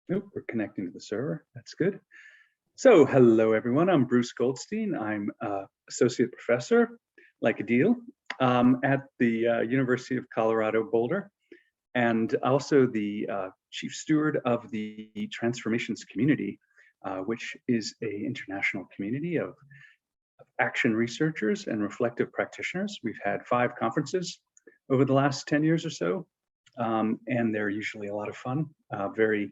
Nope, we're connecting to the server. That's good. So hello, everyone. I'm Bruce Goldstein. I'm associate professor, like Adil, at the University of Colorado Boulder, and also the chief steward of the Transformations community, which is an international community of action researchers and reflective practitioners. We've had 5 conferences over the last 10 years or so, and they're usually a lot of fun, very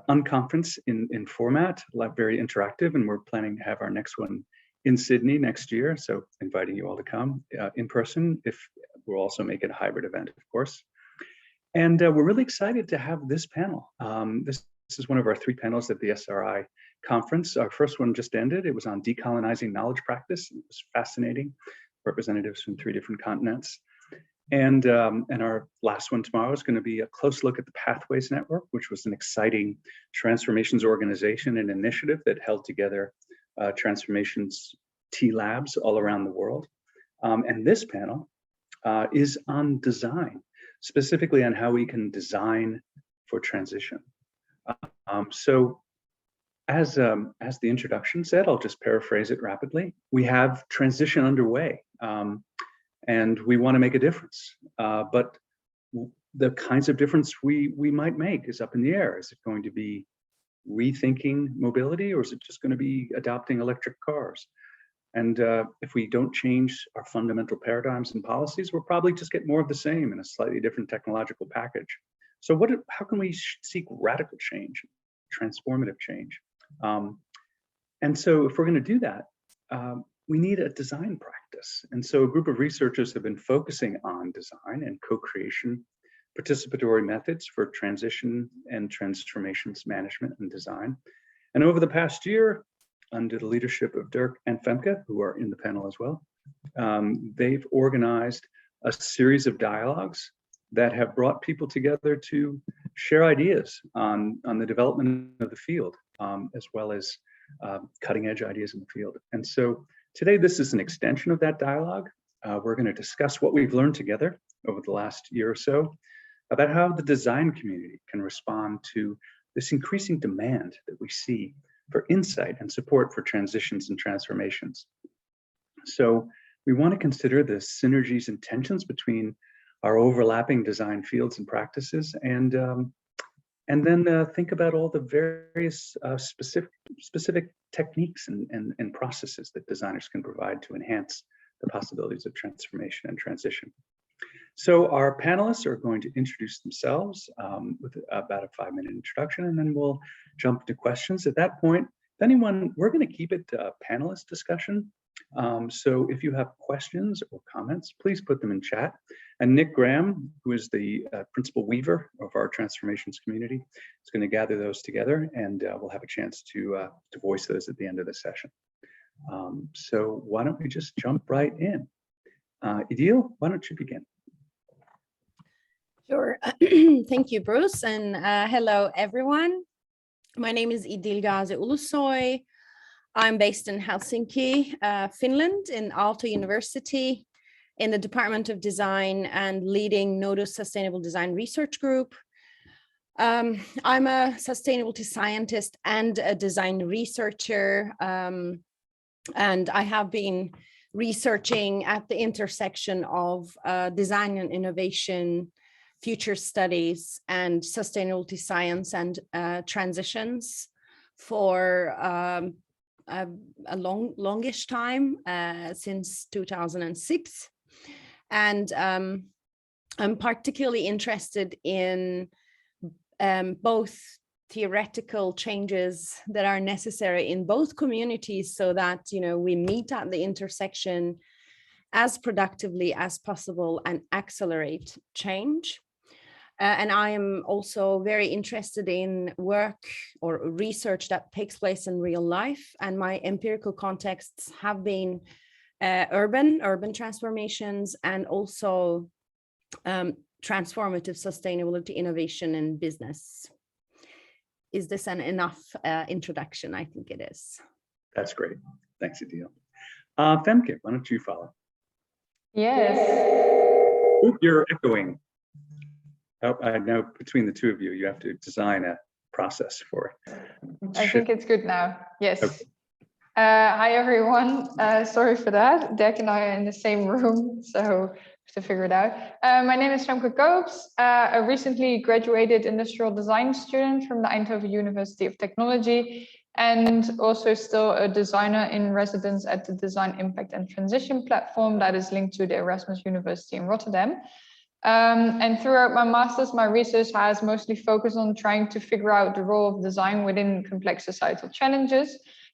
unconference in format, very interactive, and we're planning to have our next one in Sydney next year. So inviting you all to come in person. If we'll also make it a hybrid event, of course. And we're really excited to have this panel. This is one of our 3 panels at the SRI conference. Our first one just ended. It was on decolonizing knowledge practice. It was fascinating. Representatives from 3 different continents. And our last one tomorrow is going to be a close look at the Pathways Network, which was an exciting transformations organization and initiative that held together transformations T-Labs all around the world. And this panel is on design, specifically on how we can design for transition. So as the introduction said, I'll just paraphrase it rapidly. We have transition underway. And we want to make a difference, but the kinds of difference we might make is up in the air. Is it going to be rethinking mobility, or is it just going to be adopting electric cars? And if we don't change our fundamental paradigms and policies, we'll probably just get more of the same in a slightly different technological package. So how can we seek radical change, transformative change? And so if we're going to do that, we need a design practice. And so a group of researchers have been focusing on design and co-creation, participatory methods for transition and transformations management and design. And over the past year, under the leadership of Dirk and Femke, who are in the panel as well, they've organized a series of dialogues that have brought people together to share ideas on the development of the field, as well as cutting edge ideas in the field. And so today, this is an extension of that dialogue. We're going to discuss what we've learned together over the last year or so about how the design community can respond to this increasing demand that we see for insight and support for transitions and transformations. So we want to consider the synergies and tensions between our overlapping design fields and practices, and then think about all the various specific techniques and processes that designers can provide to enhance the possibilities of transformation and transition. So our panelists are going to introduce themselves with about a 5-minute introduction, and then we'll jump to questions. At that point, we're going to keep it a panelist discussion. So if you have questions or comments, please put them in chat. And Nick Graham, who is the principal weaver of our transformations community, is going to gather those together, and we'll have a chance to voice those at the end of the session. So why don't we just jump right in? Idil, why don't you begin? Sure. Thank you, Bruce, and hello, everyone. My name is Idil Gazi-Ulusoy. I'm based in Helsinki, Finland, in Aalto University, in the Department of Design and leading Nodus Sustainable Design Research Group. I'm a sustainability scientist and a design researcher, and I have been researching at the intersection of design and innovation, future studies, and sustainability science and transitions for a longish time, since 2006. And I'm particularly interested in both theoretical changes that are necessary in both communities so that, we meet at the intersection as productively as possible and accelerate change. And I am also very interested in work or research that takes place in real life. And my empirical contexts have been urban transformations and also transformative sustainability innovation in business. Is this an enough introduction? I think it is. That's great. Thanks, Adil. Femke, why don't you follow? Yes. Oop, you're echoing. Oh, I know between the two of you, you have to design a process for I think it's good now. Yes. Okay. Hi, everyone. Sorry for that. Dirk and I are in the same room, so we have to figure it out. My name is Femke Koops. A recently graduated industrial design student from the Eindhoven University of Technology, and also still a designer in residence at the Design Impact and Transition platform that is linked to the Erasmus University in Rotterdam. And throughout my master's, my research has mostly focused on trying to figure out the role of design within complex societal challenges.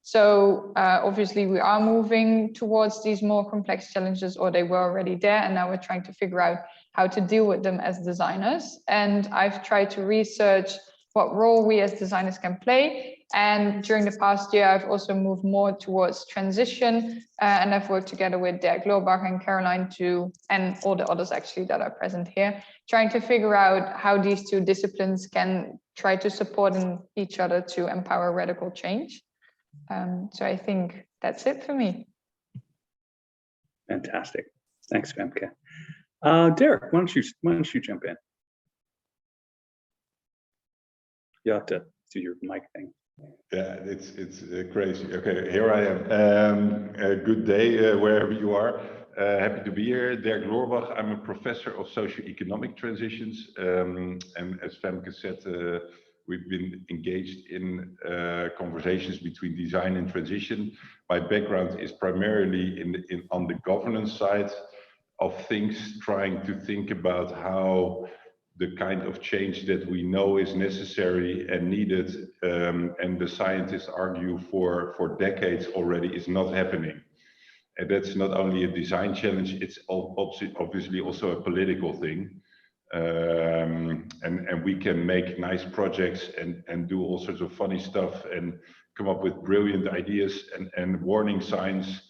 So obviously we are moving towards these more complex challenges, or they were already there, and now we're trying to figure out how to deal with them as designers. And I've tried to research what role we as designers can play. And during the past year, I've also moved more towards transition, and I've worked together with Dirk Loorbach and Caroline and all the others actually that are present here, trying to figure out how these two disciplines can try to support each other to empower radical change. So I think that's it for me. Fantastic. Thanks, Femke. Derek, why don't you jump in? You have to do your mic thing. Yeah, it's crazy. Okay, here I am. A good day wherever you are. Happy to be here. Dirk Loorbach. I'm a professor of socioeconomic transitions, and as Femke said, we've been engaged in conversations between design and transition. My background is primarily on the governance side of things, trying to think about how the kind of change that we know is necessary and needed, and the scientists argue for decades already, is not happening. And that's not only a design challenge, it's obviously also a political thing. And we can make nice projects and do all sorts of funny stuff and come up with brilliant ideas and warning signs.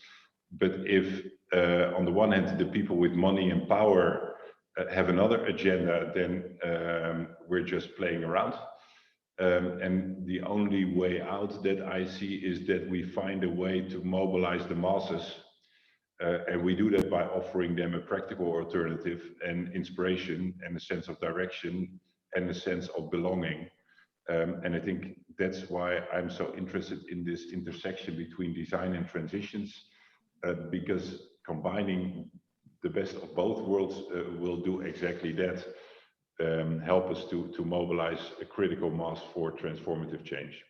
But if on the one hand, the people with money and power have another agenda, then we're just playing around. And the only way out that I see is that we find a way to mobilize the masses. And we do that by offering them a practical alternative and inspiration and a sense of direction and a sense of belonging. And I think that's why I'm so interested in this intersection between design and transitions, because combining the best of both worlds will do exactly that, help us to mobilize a critical mass for transformative change.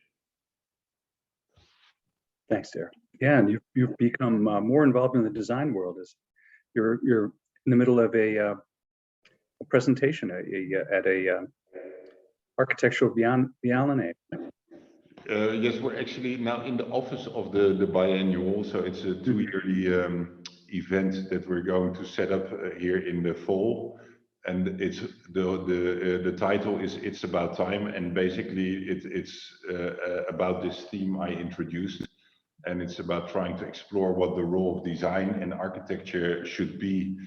Thanks, Derek. Yeah, and you've become more involved in the design world. As you're in the middle of a presentation at a architectural biennale. Yes, we're actually now in the office of the biennial, so it's a 2-yearly event that we're going to set up here in the fall, and it's the title is "It's About Time," and basically it's about this theme I introduced, and it's about trying to explore what the role of design and architecture should be,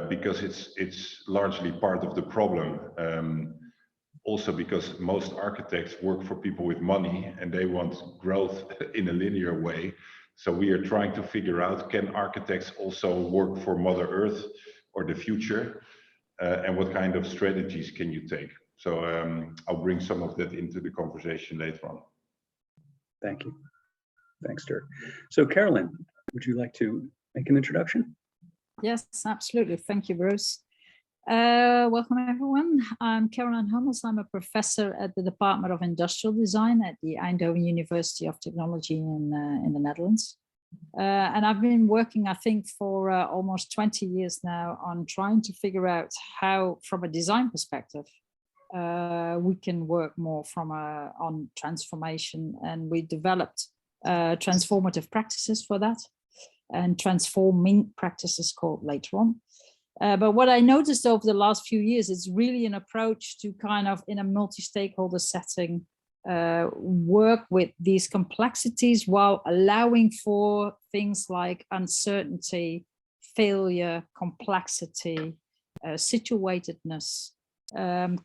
because it's largely part of the problem. Also because most architects work for people with money and they want growth in a linear way. So we are trying to figure out, can architects also work for Mother Earth or the future? And what kind of strategies can you take? So I'll bring some of that into the conversation later on. Thank you. Thanks, Dirk. So Caroline, would you like to make an introduction? Yes, absolutely. Thank you, Bruce. Welcome, everyone. I'm Caroline Hummels. I'm a professor at the Department of Industrial Design at the Eindhoven University of Technology in the Netherlands. And I've been working, I think, for almost 20 years now on trying to figure out how, from a design perspective, we can work more on transformation. And we developed transformative practices for that, and transforming practices called later on. But what I noticed over the last few years is really an approach to kind of, in a multi-stakeholder setting, work with these complexities while allowing for things like uncertainty, failure, complexity, situatedness,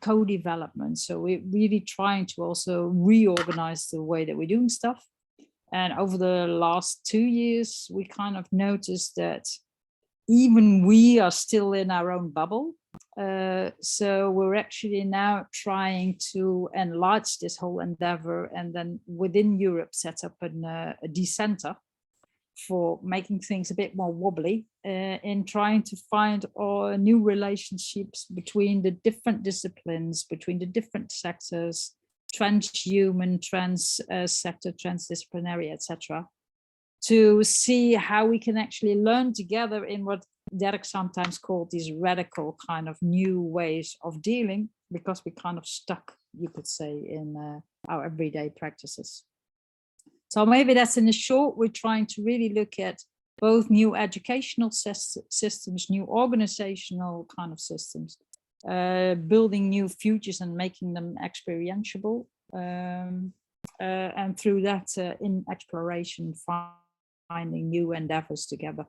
co-development. So we're really trying to also reorganize the way that we're doing stuff. And over the last 2 years, we kind of noticed that even we are still in our own bubble. So we're actually now trying to enlarge this whole endeavor, and then within Europe set up a decenter for making things a bit more wobbly, in trying to find new relationships between the different disciplines, between the different sectors, transhuman, sector, transdisciplinary, etc., to see how we can actually learn together in what Derek sometimes called these radical kind of new ways of dealing, because we're kind of stuck, you could say, in our everyday practices. So maybe that's in the short. We're trying to really look at both new educational systems, new organizational kind of systems, building new futures and making them experientiable, and through that, in exploration, finding new endeavors together.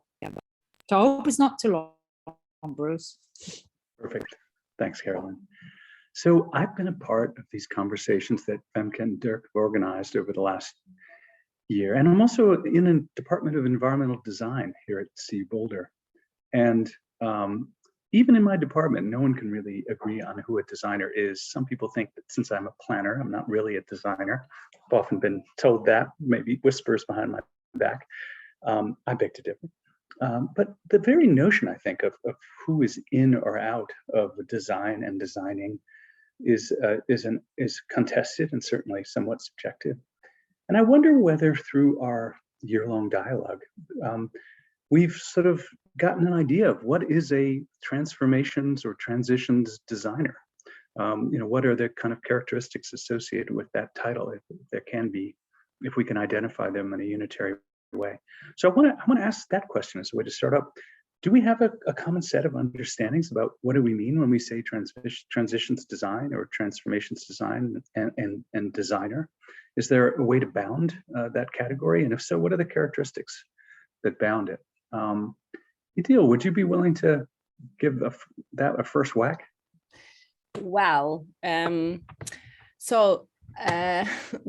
So I hope it's not too long, Bruce. Perfect. Thanks, Carolyn. So I've been a part of these conversations that Femke and Dirk have organized over the last year, and I'm also in a Department of Environmental Design here at CU Boulder. And even in my department, no one can really agree on who a designer is. Some people think that since I'm a planner, I'm not really a designer. I've often been told that, maybe whispers behind my back. I beg to differ. But the very notion, I think, of who is in or out of design and designing is contested and certainly somewhat subjective. And I wonder whether through our year-long dialogue, we've sort of gotten an idea of what is a transformations or transitions designer. What are the kind of characteristics associated with that title, if there can be, if we can identify them in a unitary way. So I want to ask that question as a way to start up. Do we have a common set of understandings about what do we mean when we say transitions design or transformations design and designer? Is there a way to bound that category? And if so, what are the characteristics that bound it? Idil, would you be willing to give that a first whack? Well,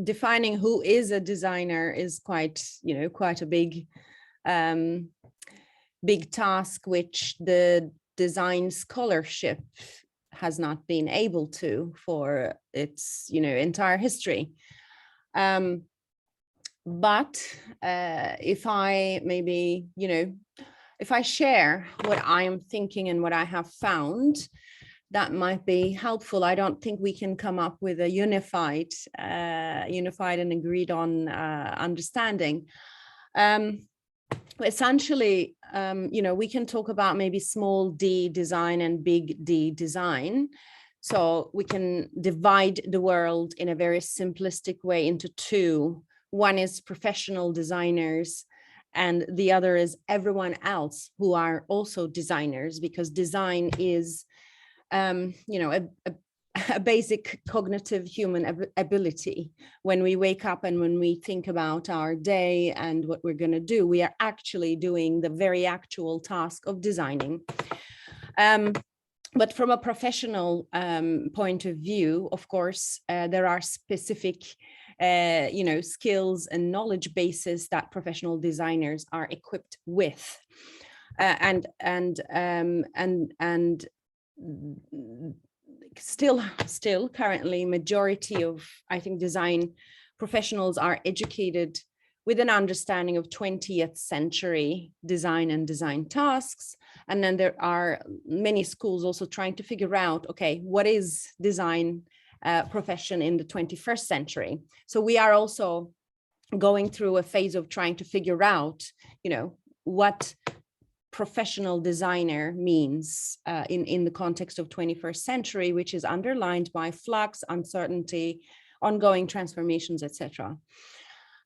defining who is a designer is quite a big task, which the design scholarship has not been able to for its entire history. But if I maybe if I share what I am thinking and what I have found, that might be helpful. I don't think we can come up with a unified and agreed on understanding. Essentially, we can talk about maybe small d design and big D design. So we can divide the world in a very simplistic way into two. One is professional designers, and the other is everyone else who are also designers, because design is a basic cognitive human ability. When we wake up and when we think about our day and what we're going to do, we are actually doing the very actual task of designing. But from a professional point of view, of course, there are specific skills and knowledge bases that professional designers are equipped with, and still currently majority of, I think, design professionals are educated with an understanding of 20th century design and design tasks. And then there are many schools also trying to figure out, okay, what is design profession in the 21st century? So we are also going through a phase of trying to figure out, what professional designer means in the context of 21st century, which is underlined by flux, uncertainty, ongoing transformations, etc.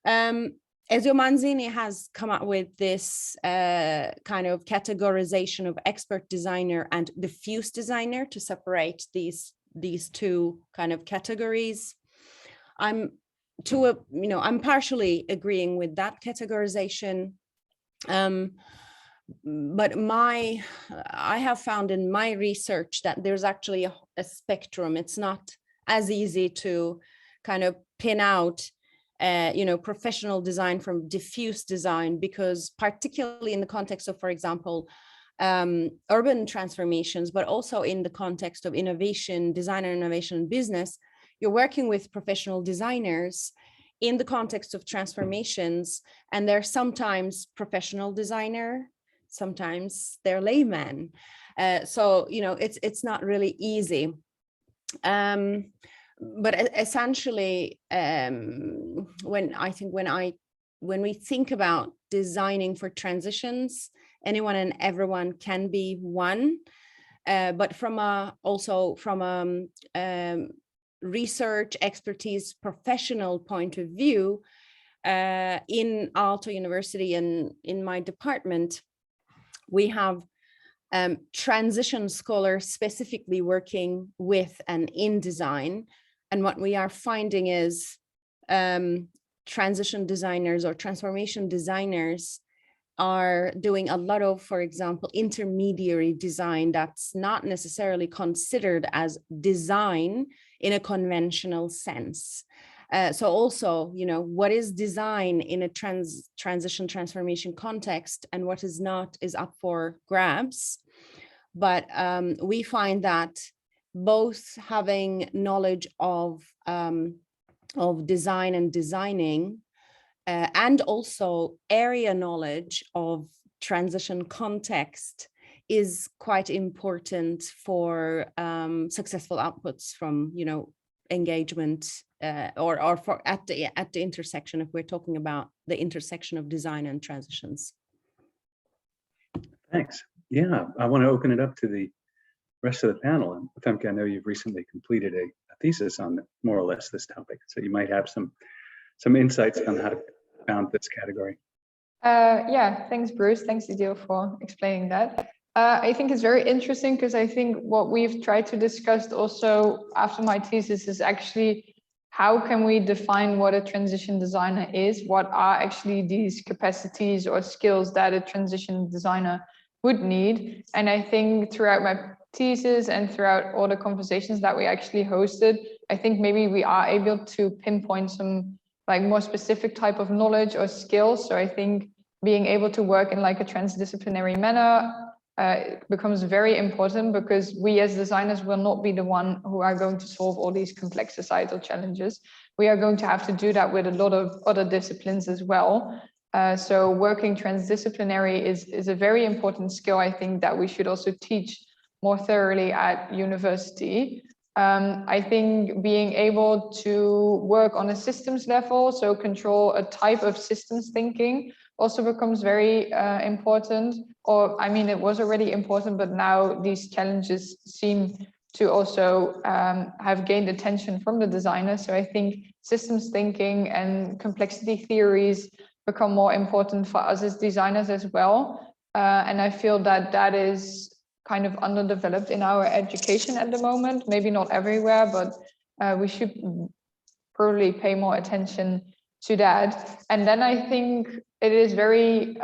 Ezio Manzini has come up with this kind of categorization of expert designer and diffuse designer to separate these two kind of categories. I'm partially agreeing with that categorization. But I have found in my research that there's actually a spectrum. It's not as easy to kind of pin out professional design from diffuse design, because particularly in the context of, for example, urban transformations, but also in the context of innovation, design and innovation business, you're working with professional designers in the context of transformations, and they're sometimes professional designer, sometimes they're layman. So, you know, it's not really easy. But essentially, when we think about designing for transitions, anyone and everyone can be one, but from a research expertise professional point of view, in Aalto University and in my department, we have transition scholars specifically working with and in design. And what we are finding is transition designers or transformation designers are doing a lot of, for example, intermediary design that's not necessarily considered as design in a conventional sense. So also, you know, what is design in a transition transformation context and what is not is up for grabs. But we find that both having knowledge of design and designing, and also area knowledge of transition context is quite important for successful outputs from, you know, engagement or for at the intersection, if we're talking about the intersection of design and transitions. Thanks. Yeah, I want to open it up to the rest of the panel. And Femke, I know you've recently completed a thesis on more or less this topic, so you might have some insights on how to found this category. Yeah, thanks, Bruce. Thanks, Idil, for explaining that. I think it's very interesting because I think what we've tried to discuss also after my thesis is actually how can we define what a transition designer is? What are actually these capacities or skills that a transition designer would need? And I think throughout my thesis and throughout all the conversations that we actually hosted, I think maybe we are able to pinpoint some like more specific type of knowledge or skills. So I think being able to work in like a transdisciplinary manner becomes very important, because we as designers will not be the one who are going to solve all these complex societal challenges. We are going to have to do that with a lot of other disciplines as well. So working transdisciplinary is a very important skill, I think, that we should also teach more thoroughly at university. I think being able to work on a systems level, so control a type of systems thinking, also becomes very important. Or, I mean, it was already important, but now these challenges seem to also have gained attention from the designers. So I think systems thinking and complexity theories become more important for us as designers as well. And I feel that that is kind of underdeveloped in our education at the moment. Maybe not everywhere, but we should probably pay more attention to that. And then I think it is very,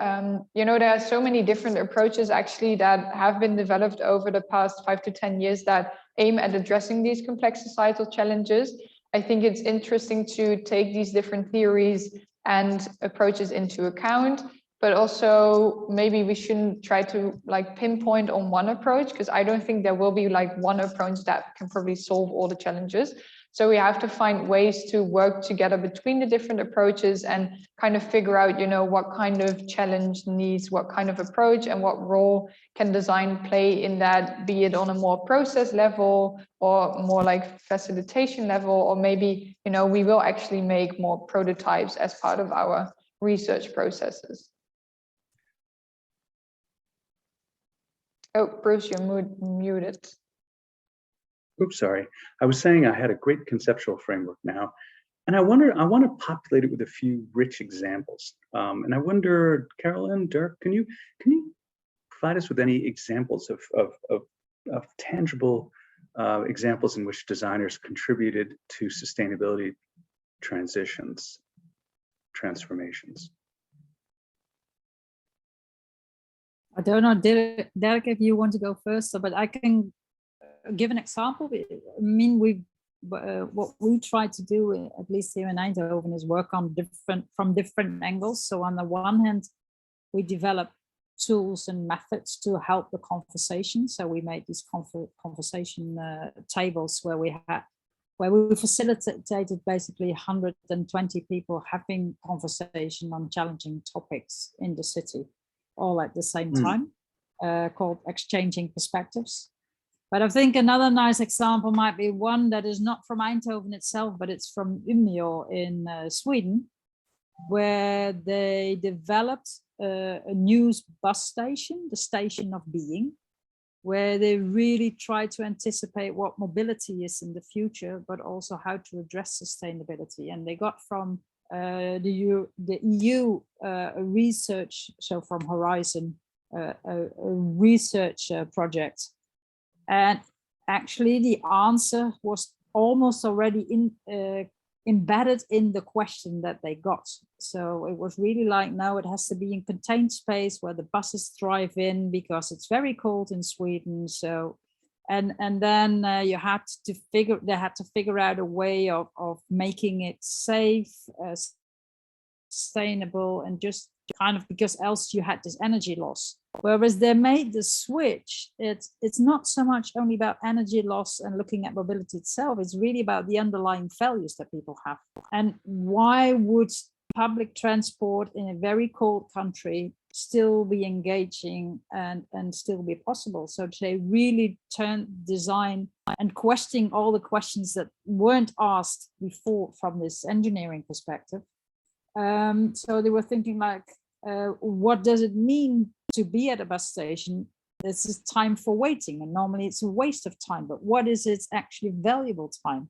you know, there are so many different approaches actually that have been developed over the past 5 to 10 years that aim at addressing these complex societal challenges. I think it's interesting to take these different theories and approaches into account, but also maybe we shouldn't try to like pinpoint on one approach, because I don't think there will be like one approach that can probably solve all the challenges. So we have to find ways to work together between the different approaches and kind of figure out, you know, what kind of challenge needs what kind of approach and what role can design play in that, be it on a more process level or more like facilitation level, or maybe, you know, we will actually make more prototypes as part of our research processes. Oh, Bruce, you're muted. Oops, sorry. I was saying I had a great conceptual framework now, and I want to populate it with a few rich examples. And I wonder, Carolyn, Dirk, can you provide us with any examples of tangible examples in which designers contributed to sustainability transformations? I don't know, Derek, if you want to go first, but I can give an example. I mean, what we try to do, at least here in Eindhoven, is work on from different angles. So on the one hand, we develop tools and methods to help the conversation. So we made these conversation tables where we facilitated basically 120 people having conversation on challenging topics in the city, all at the same time, called Exchanging Perspectives. But I think another nice example might be one that is not from Eindhoven itself, but it's from Umeå in Sweden, where they developed a new bus station, the Station of Being, where they really try to anticipate what mobility is in the future, but also how to address sustainability. And they got from the EU research, so from Horizon, a research project. And actually the answer was almost already embedded in the question that they got. So it was really like, no, it has to be in contained space where the buses drive in because it's very cold in Sweden. So, and then they had to figure out a way of making it safe, sustainable, and just kind of, because else you had this energy loss. Whereas they made the switch, it's not so much only about energy loss and looking at mobility itself, it's really about the underlying values that people have. And why would public transport in a very cold country still be engaging and still be possible? So they really turned design and questioning all the questions that weren't asked before from this engineering perspective. So they were thinking like, what does it mean to be at a bus station? This is time for waiting, and normally it's a waste of time, but what is its actually valuable time?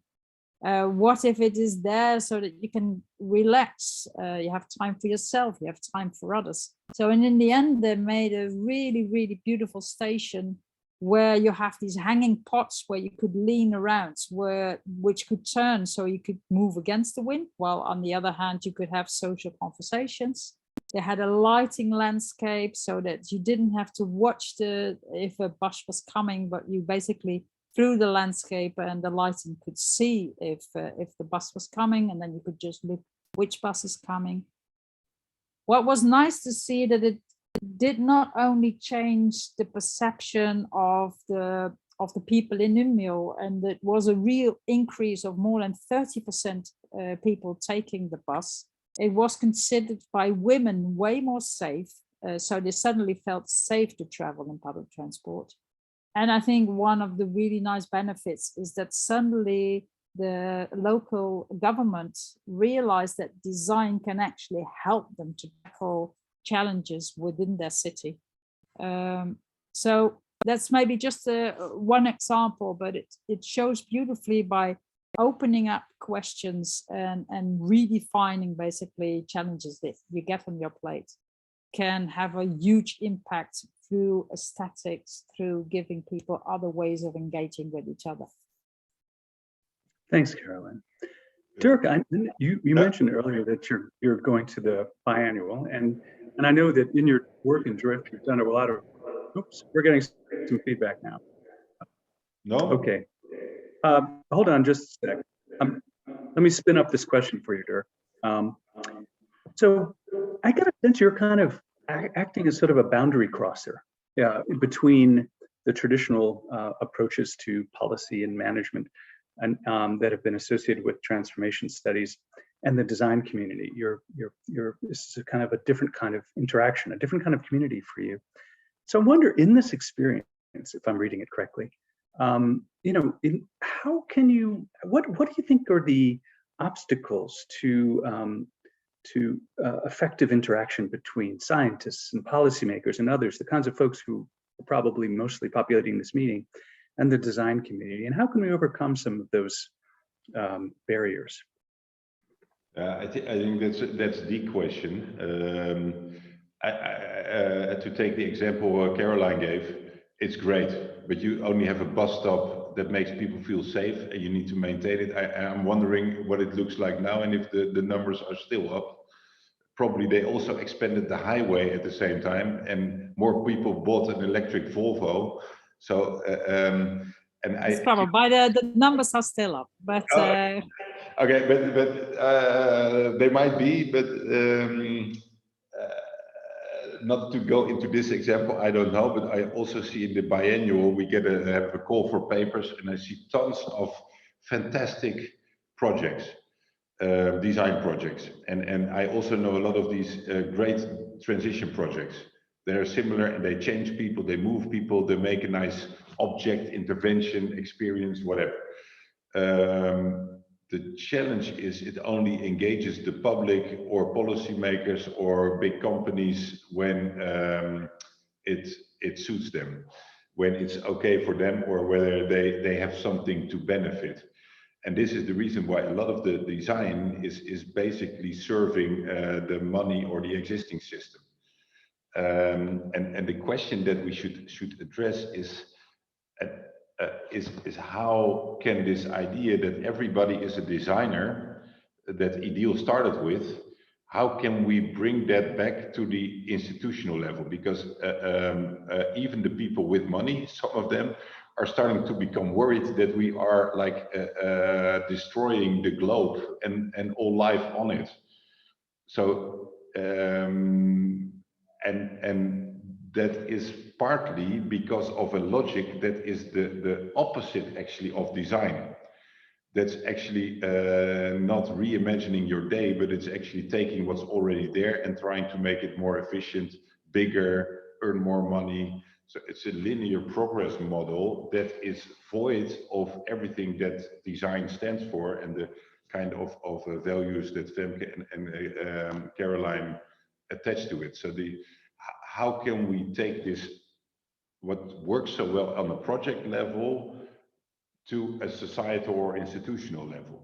What if it is there so that you can relax, you have time for yourself, you have time for others? So, and in the end, they made a really, really beautiful station where you have these hanging pots where you could lean around, which could turn so you could move against the wind, while on the other hand, you could have social conversations. They had a lighting landscape so that you didn't have to watch if a bus was coming, but you basically through the landscape and the lighting could see if the bus was coming, and then you could just look which bus is coming. What was nice to see that it did not only change the perception of the people in Umeå, and it was a real increase of more than 30% people taking the bus. It was considered by women way more safe, so they suddenly felt safe to travel in public transport. And I think one of the really nice benefits is that suddenly the local government realized that design can actually help them to tackle challenges within their city. So that's maybe just one example, but it shows beautifully by opening up questions and redefining basically challenges that you get on your plate can have a huge impact through aesthetics, through giving people other ways of engaging with each other. Thanks, Caroline. Dirk, you mentioned earlier that you're going to the biannual, and I know that in your work in Drift, you've done a lot of. Oops, we're getting some feedback now. No. Okay. Hold on just a sec. Let me spin up this question for you, Dirk. So I got a sense you're kind of acting as sort of a boundary crosser between the traditional approaches to policy and management and that have been associated with transformation studies and the design community. This is a kind of a different kind of interaction, a different kind of community for you. So I wonder, in this experience, if I'm reading it correctly, how can you? What do you think are the obstacles to effective interaction between scientists and policymakers and others, the kinds of folks who are probably mostly populating this meeting, and the design community? And how can we overcome some of those barriers? I think that's the question. To take the example Caroline gave, it's great, but you only have a bus stop that makes people feel safe, and you need to maintain it. I'm wondering what it looks like now, and if the numbers are still up. Probably they also expanded the highway at the same time, and more people bought an electric Volvo. So, it's probably by the numbers are still up, but okay, but they might be, but not to go into this example, I don't know, but I also see in the biannual, we have a call for papers, and I see tons of fantastic projects, design projects. And I also know a lot of these great transition projects. They're similar and they change people, they move people, they make a nice object, intervention, experience, whatever. The challenge is it only engages the public or policymakers or big companies when it suits them, when it's okay for them or whether they have something to benefit. And this is the reason why a lot of the design is basically serving the money or the existing system. And the question that we should address is how can this idea that everybody is a designer that Ideal started with, how can we bring that back to the institutional level? Because even the people with money, some of them are starting to become worried that we are like destroying the globe and all life on it. So and that is partly because of a logic that is the opposite actually of design. That's actually not reimagining your day, but it's actually taking what's already there and trying to make it more efficient, bigger, earn more money. So it's a linear progress model that is void of everything that design stands for and the kind of values that Femke and Caroline attach to it. So how can we take this, what works so well on a project level, to a societal or institutional level?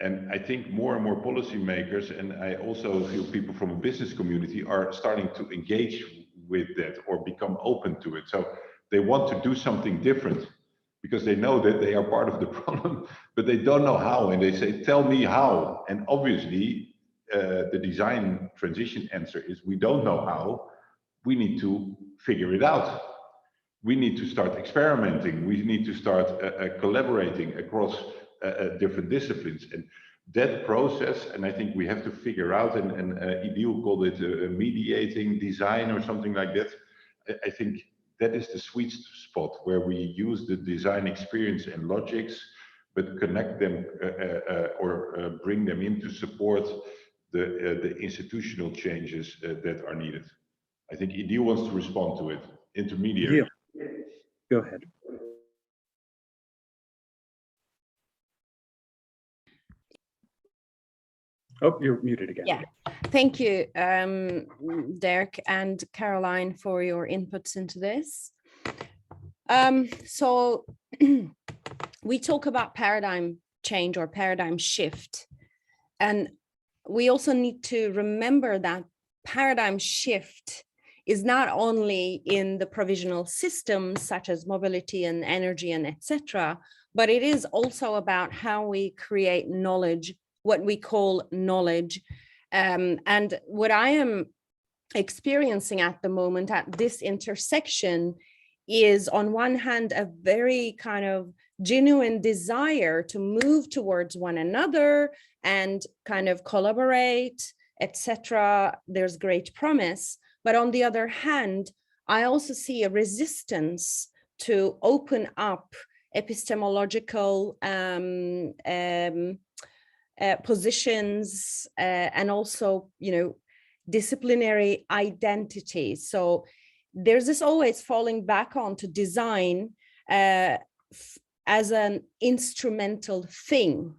And I think more and more policymakers, and I also feel people from a business community, are starting to engage with that or become open to it. So they want to do something different because they know that they are part of the problem, but they don't know how. And they say, tell me how. And obviously, the design transition answer is we don't know how. We need to figure it out. We need to start experimenting. We need to start collaborating across different disciplines. And that process, and I think we have to figure out, and Ideal called it mediating design or something like that. I think that is the sweet spot where we use the design experience and logics, but connect them or bring them in to support the institutional changes that are needed. I think Ideal wants to respond to it. Intermediary. Ideal. Go ahead. Oh, you're muted again. Yeah, thank you, Dirk and Caroline, for your inputs into this. So we talk about paradigm change or paradigm shift, and we also need to remember that paradigm shift is not only in the provisional systems such as mobility and energy and etc., but it is also about how we create knowledge, what we call knowledge. And what I am experiencing at the moment at this intersection is, on one hand, a very kind of genuine desire to move towards one another and kind of collaborate, etc. There's great promise. But on the other hand, I also see a resistance to open up epistemological positions and also, disciplinary identities. So there's this always falling back onto design as an instrumental thing.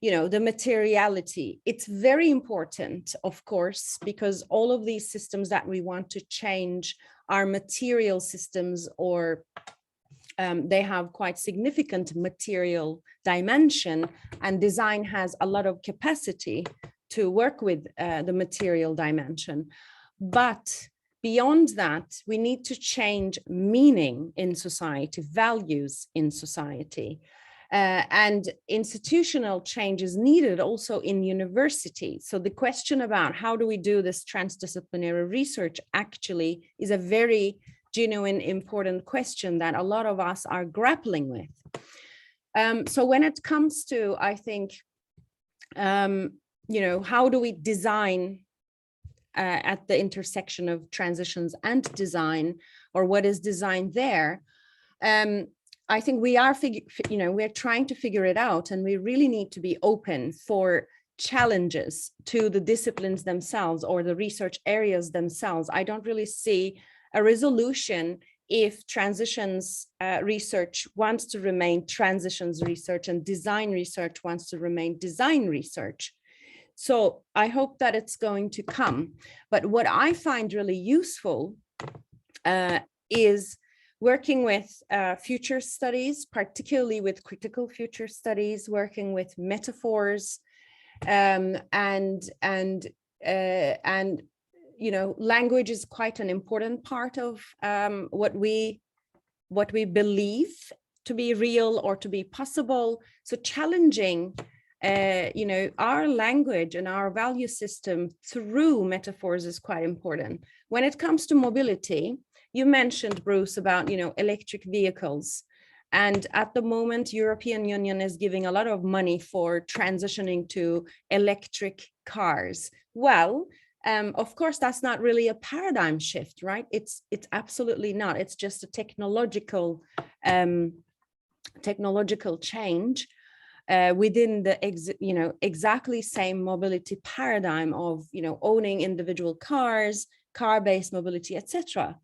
The materiality, it's very important, of course, because all of these systems that we want to change are material systems, or they have quite significant material dimension, and design has a lot of capacity to work with the material dimension. But beyond that, we need to change meaning in society, values in society. And institutional change is needed also in university. So the question about how do we do this transdisciplinary research actually is a very genuine, important question that a lot of us are grappling with. So when it comes to, I think, how do we design at the intersection of transitions and design, or what is design there. I think we are, we're trying to figure it out, and we really need to be open for challenges to the disciplines themselves or the research areas themselves. I don't really see a resolution if transitions research wants to remain transitions research and design research wants to remain design research. So I hope that it's going to come. But what I find really useful is working with future studies, particularly with critical future studies, working with metaphors, and language is quite an important part of what we believe to be real or to be possible. So challenging, our language and our value system through metaphors is quite important. When it comes to mobility, you mentioned, Bruce, about electric vehicles. And at the moment, European Union is giving a lot of money for transitioning to electric cars. Well, of course, that's not really a paradigm shift, right? It's absolutely not. It's just a technological change within the exactly same mobility paradigm of owning individual cars, car-based mobility, etc.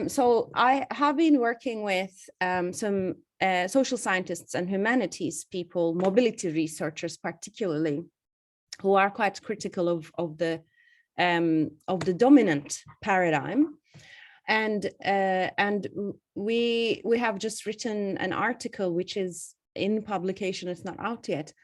So I have been working with some social scientists and humanities people, mobility researchers particularly, who are quite critical of the dominant paradigm, and we have just written an article which is in publication. It's not out yet,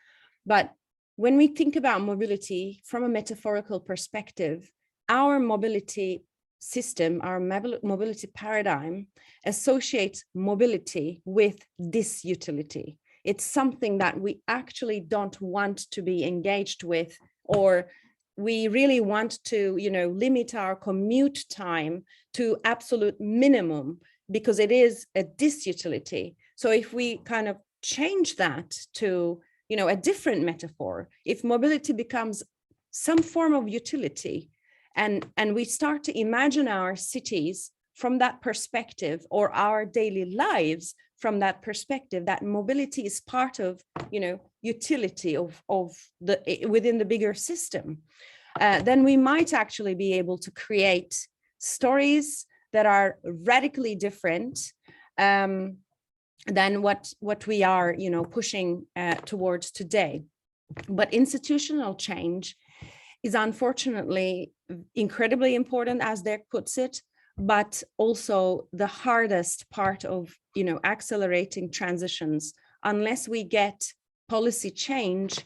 but when we think about mobility from a metaphorical perspective, our mobility system, our mobility paradigm associates mobility with disutility. It's something that we actually don't want to be engaged with, or we really want to, limit our commute time to absolute minimum because it is a disutility. So if we kind of change that to, a different metaphor, if mobility becomes some form of utility, and we start to imagine our cities from that perspective, or our daily lives from that perspective, that mobility is part of, utility of within the bigger system, then we might actually be able to create stories that are radically different than what we are, pushing towards today. But institutional change is unfortunately incredibly important, as Dirk puts it, but also the hardest part of, accelerating transitions. Unless we get policy change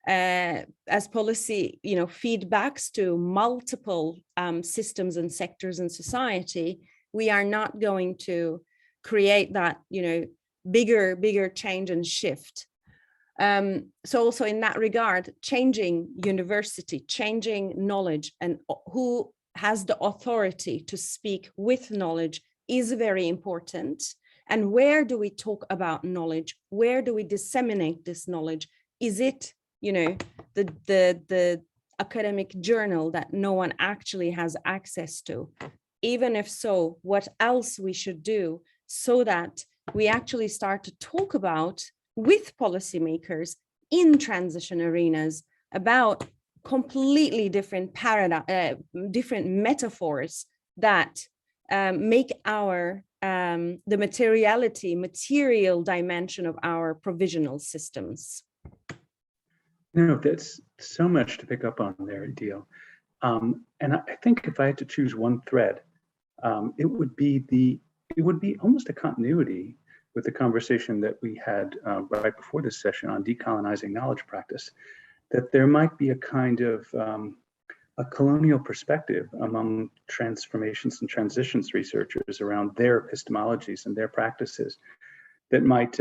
as policy, feedbacks to multiple systems and sectors in society, we are not going to create that, bigger change and shift. So also in that regard, changing university, changing knowledge, and who has the authority to speak with knowledge is very important. And where do we talk about knowledge? Where do we disseminate this knowledge? Is it, the academic journal that no one actually has access to? Even if so, what else we should do so that we actually start to talk about with policymakers in transition arenas about completely different different metaphors that make our the material dimension of our provisional systems. That's so much to pick up on there, Idil. And I think if I had to choose one thread, it would be almost a continuity with the conversation that we had right before this session on decolonizing knowledge practice, that there might be a kind of a colonial perspective among transformations and transitions researchers around their epistemologies and their practices that might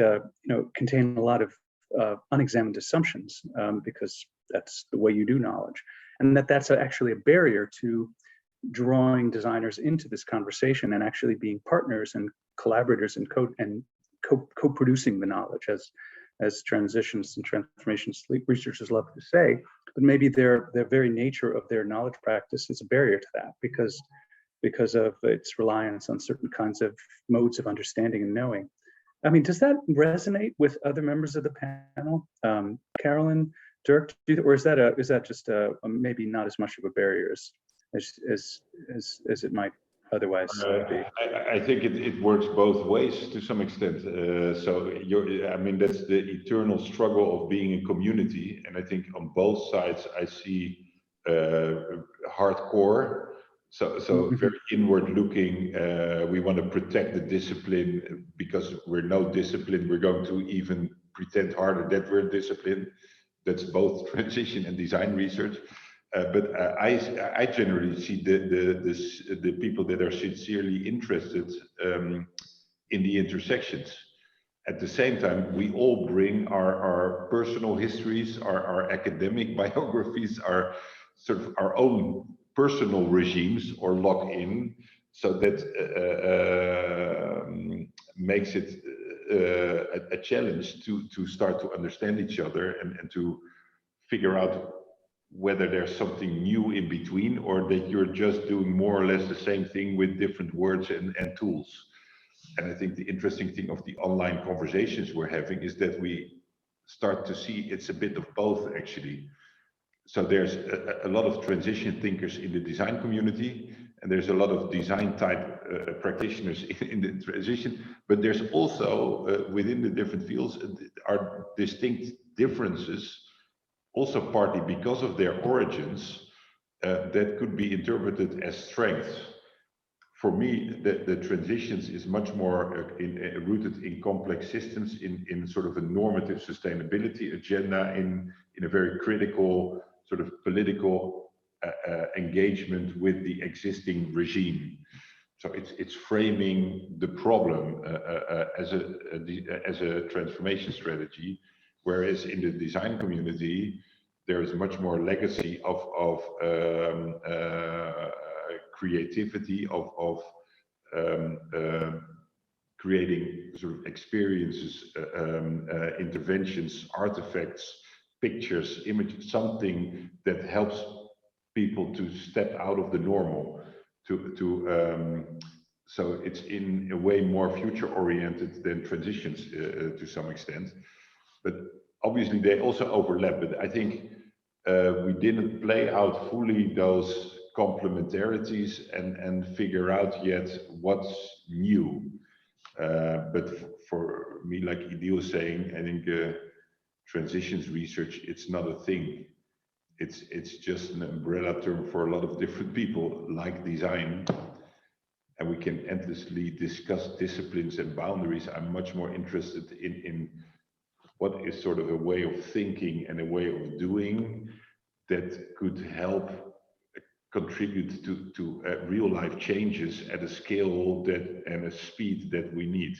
contain a lot of unexamined assumptions, because that's the way you do knowledge, and that's actually a barrier to drawing designers into this conversation and actually being partners and collaborators and co-producing the knowledge, as transitions and transformations researchers love to say. but maybe their very nature of their knowledge practice is a barrier to that because of its reliance on certain kinds of modes of understanding and knowing. I mean, does that resonate with other members of the panel? Carolyn, Dirk, or is that just maybe not as much of a barrier as it might otherwise be? I think it works both ways to some extent. I mean, that's the eternal struggle of being a community, and I think on both sides I see hardcore. Very inward looking. We want to protect the discipline because we're no discipline. We're going to even pretend harder that we're disciplined. That's both transition and design research. But I generally see the people that are sincerely interested in the intersections. At the same time, we all bring our personal histories, our academic biographies, our sort of our own personal regimes or lock in, so that makes it a challenge to start to understand each other and to figure out whether there's something new in between or that you're just doing more or less the same thing with different words and tools. And I think the interesting thing of the online conversations we're having is that we start to see it's a bit of both, actually. So there's a lot of transition thinkers in the design community, and there's a lot of design type practitioners in the transition, but there's also within the different fields are distinct differences, also partly because of their origins, that could be interpreted as strengths. For me, the transitions is much more rooted in complex systems, in sort of a normative sustainability agenda, in a very critical sort of political engagement with the existing regime. So it's framing the problem as a transformation strategy, whereas in the design community there is much more legacy of creativity, of creating sort of experiences, interventions, artifacts, pictures, images, something that helps people to step out of the normal, so it's in a way more future oriented than transitions to some extent, but obviously they also overlap. But I think we didn't play out fully those complementarities and figure out yet what's new. But for me, like Idil was saying, I think transitions research, it's not a thing. It's just an umbrella term for a lot of different people like design, and we can endlessly discuss disciplines and boundaries. I'm much more interested in what is sort of a way of thinking and a way of doing that could help contribute to real life changes at a scale and a speed that we need.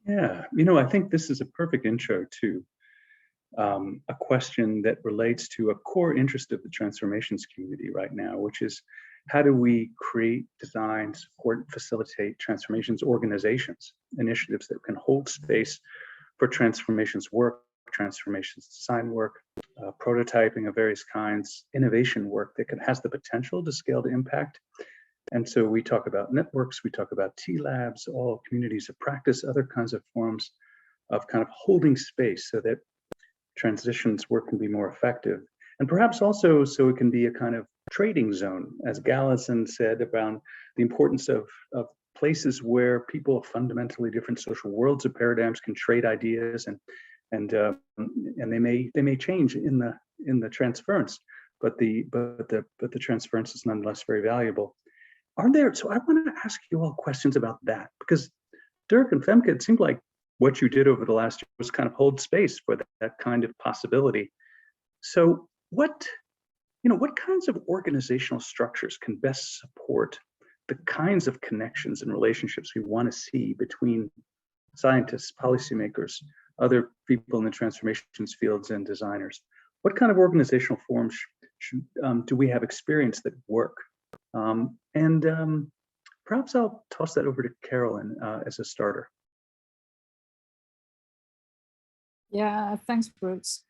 Yeah, I think this is a perfect intro to a question that relates to a core interest of the transformations community right now, which is how do we create, design, support, facilitate transformations organizations, initiatives that can hold space for transformations work, transformations design work, prototyping of various kinds, innovation work that has the potential to scale to impact. And so we talk about networks, we talk about T-Labs, all communities of practice, other kinds of forms of kind of holding space so that transitions work can be more effective. And perhaps also so it can be a kind of trading zone, as Galison said, about the importance of places where people of fundamentally different social worlds or paradigms can trade ideas, and they may change in the transference, but the transference is nonetheless very valuable. So I want to ask you all questions about that, because Dirk and Femke, it seemed like what you did over the last year was kind of hold space for that kind of possibility. So what kinds of organizational structures can best support the kinds of connections and relationships we want to see between scientists, policymakers, other people in the transformations fields, and designers? What kind of organizational forms do we have experience that work? Perhaps I'll toss that over to Carolyn as a starter. Yeah, thanks, Bruce.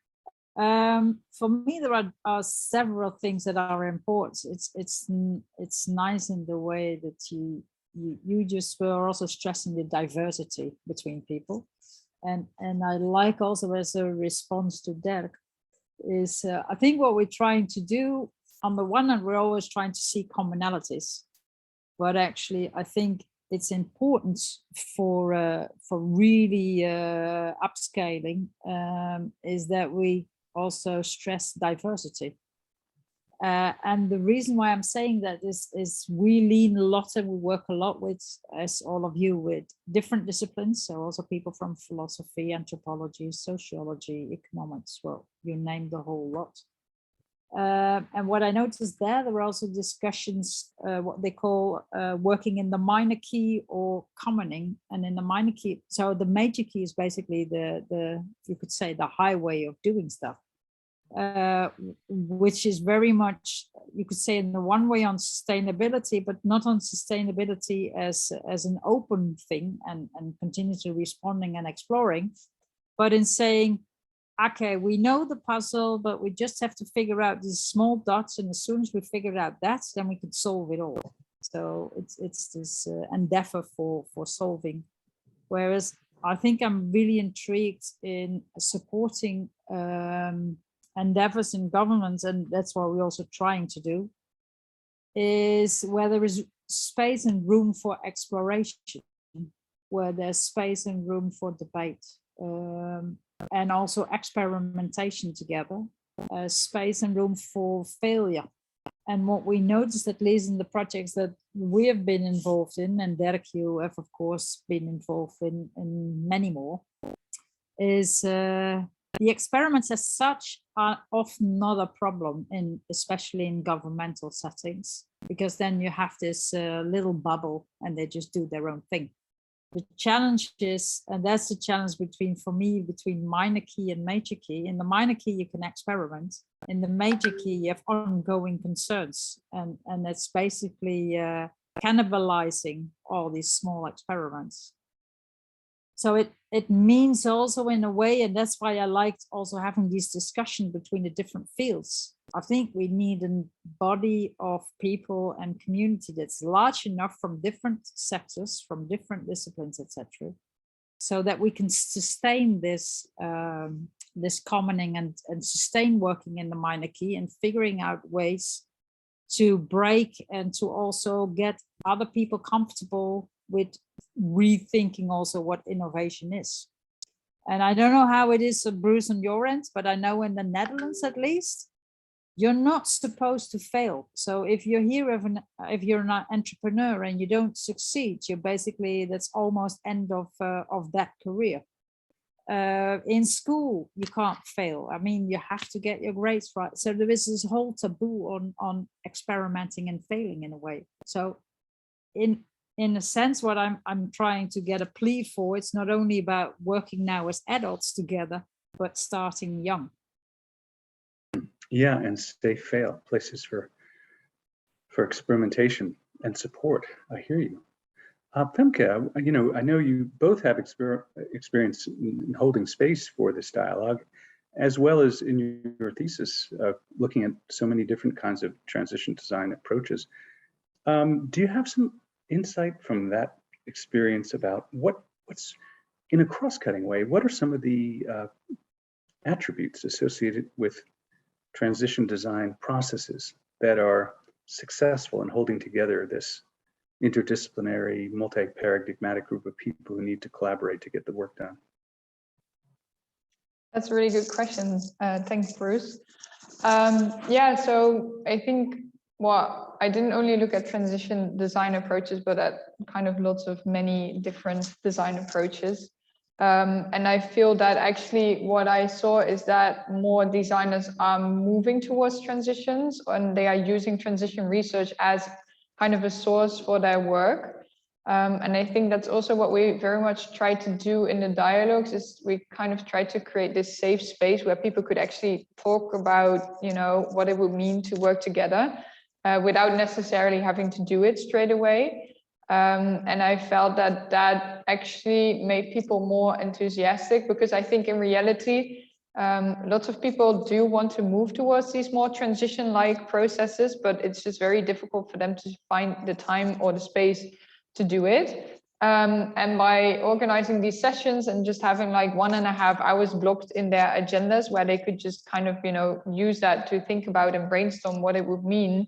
For me, there are several things that are important. It's nice in the way that you just were also stressing the diversity between people, and I like also as a response to Dirk is I think what we're trying to do on the one hand, we're always trying to see commonalities, but actually I think it's important for really upscaling is that we also stress diversity. And the reason why I'm saying that is we lean a lot and we work a lot with, as all of you, with different disciplines. So also people from philosophy, anthropology, sociology, economics, well, you name the whole lot. And what I noticed there were also discussions, what they call working in the minor key or commoning. And in the minor key, so the major key is basically the you could say the highway of doing stuff, which is very much, you could say in the one way on sustainability, but not on sustainability as an open thing and continuously responding and exploring, but in saying, okay, we know the puzzle, but we just have to figure out these small dots. And as soon as we figure out that, then we can solve it all. So it's this endeavor for solving. Whereas I think I'm really intrigued in supporting endeavors in governments, and that's what we're also trying to do, is where there is space and room for exploration, where there's space and room for debate. And also experimentation together, space and room for failure. And what we noticed, at least in the projects that we have been involved in, and Dirk, you have of course been involved in many more, is the experiments as such are often not a problem, especially in governmental settings, because then you have this little bubble and they just do their own thing. The challenge is, and that's the challenge for me, between minor key and major key. In the minor key, you can experiment. In the major key, you have ongoing concerns. And that's basically cannibalizing all these small experiments. So it means also in a way, and that's why I liked also having these discussions between the different fields. I think we need a body of people and community that's large enough from different sectors, from different disciplines, etc., so that we can sustain this this commoning and sustain working in the minor key and figuring out ways to break and to also get other people comfortable with rethinking also what innovation is. And I don't know how it is, Bruce, on your end, but I know in the Netherlands at least, you're not supposed to fail. So if you're here, if you're an entrepreneur and you don't succeed, you're basically, that's almost end of that career. In school, you can't fail. I mean, you have to get your grades right. So there is this whole taboo on experimenting and failing in a way. So in a sense, what I'm trying to get a plea for, it's not only about working now as adults together, but starting young. Yeah, and stay fail, places for experimentation and support. I hear you. Femke, you know, I know you both have experience in holding space for this dialogue, as well as in your thesis, looking at so many different kinds of transition design approaches. Do you have some insight from that experience about what's in a cross-cutting way? What are some of the attributes associated with transition design processes that are successful in holding together this interdisciplinary, multi-paradigmatic group of people who need to collaborate to get the work done? That's a really good question. Thanks, Bruce. Yeah, so I think, well, I didn't only look at transition design approaches, but at kind of lots of many different design approaches. And I feel that actually what I saw is that more designers are moving towards transitions, and they are using transition research as kind of a source for their work. And I think that's also what we very much try to do in the dialogues, is we kind of try to create this safe space where people could actually talk about, you know, what it would mean to work together without necessarily having to do it straight away. And I felt that that actually made people more enthusiastic, because I think in reality, Lots of people do want to move towards these more transition-like processes, but it's just very difficult for them to find the time or the space to do it. And by organizing these sessions and just having like 1.5 hours blocked in their agendas where they could just kind of, use that to think about and brainstorm what it would mean,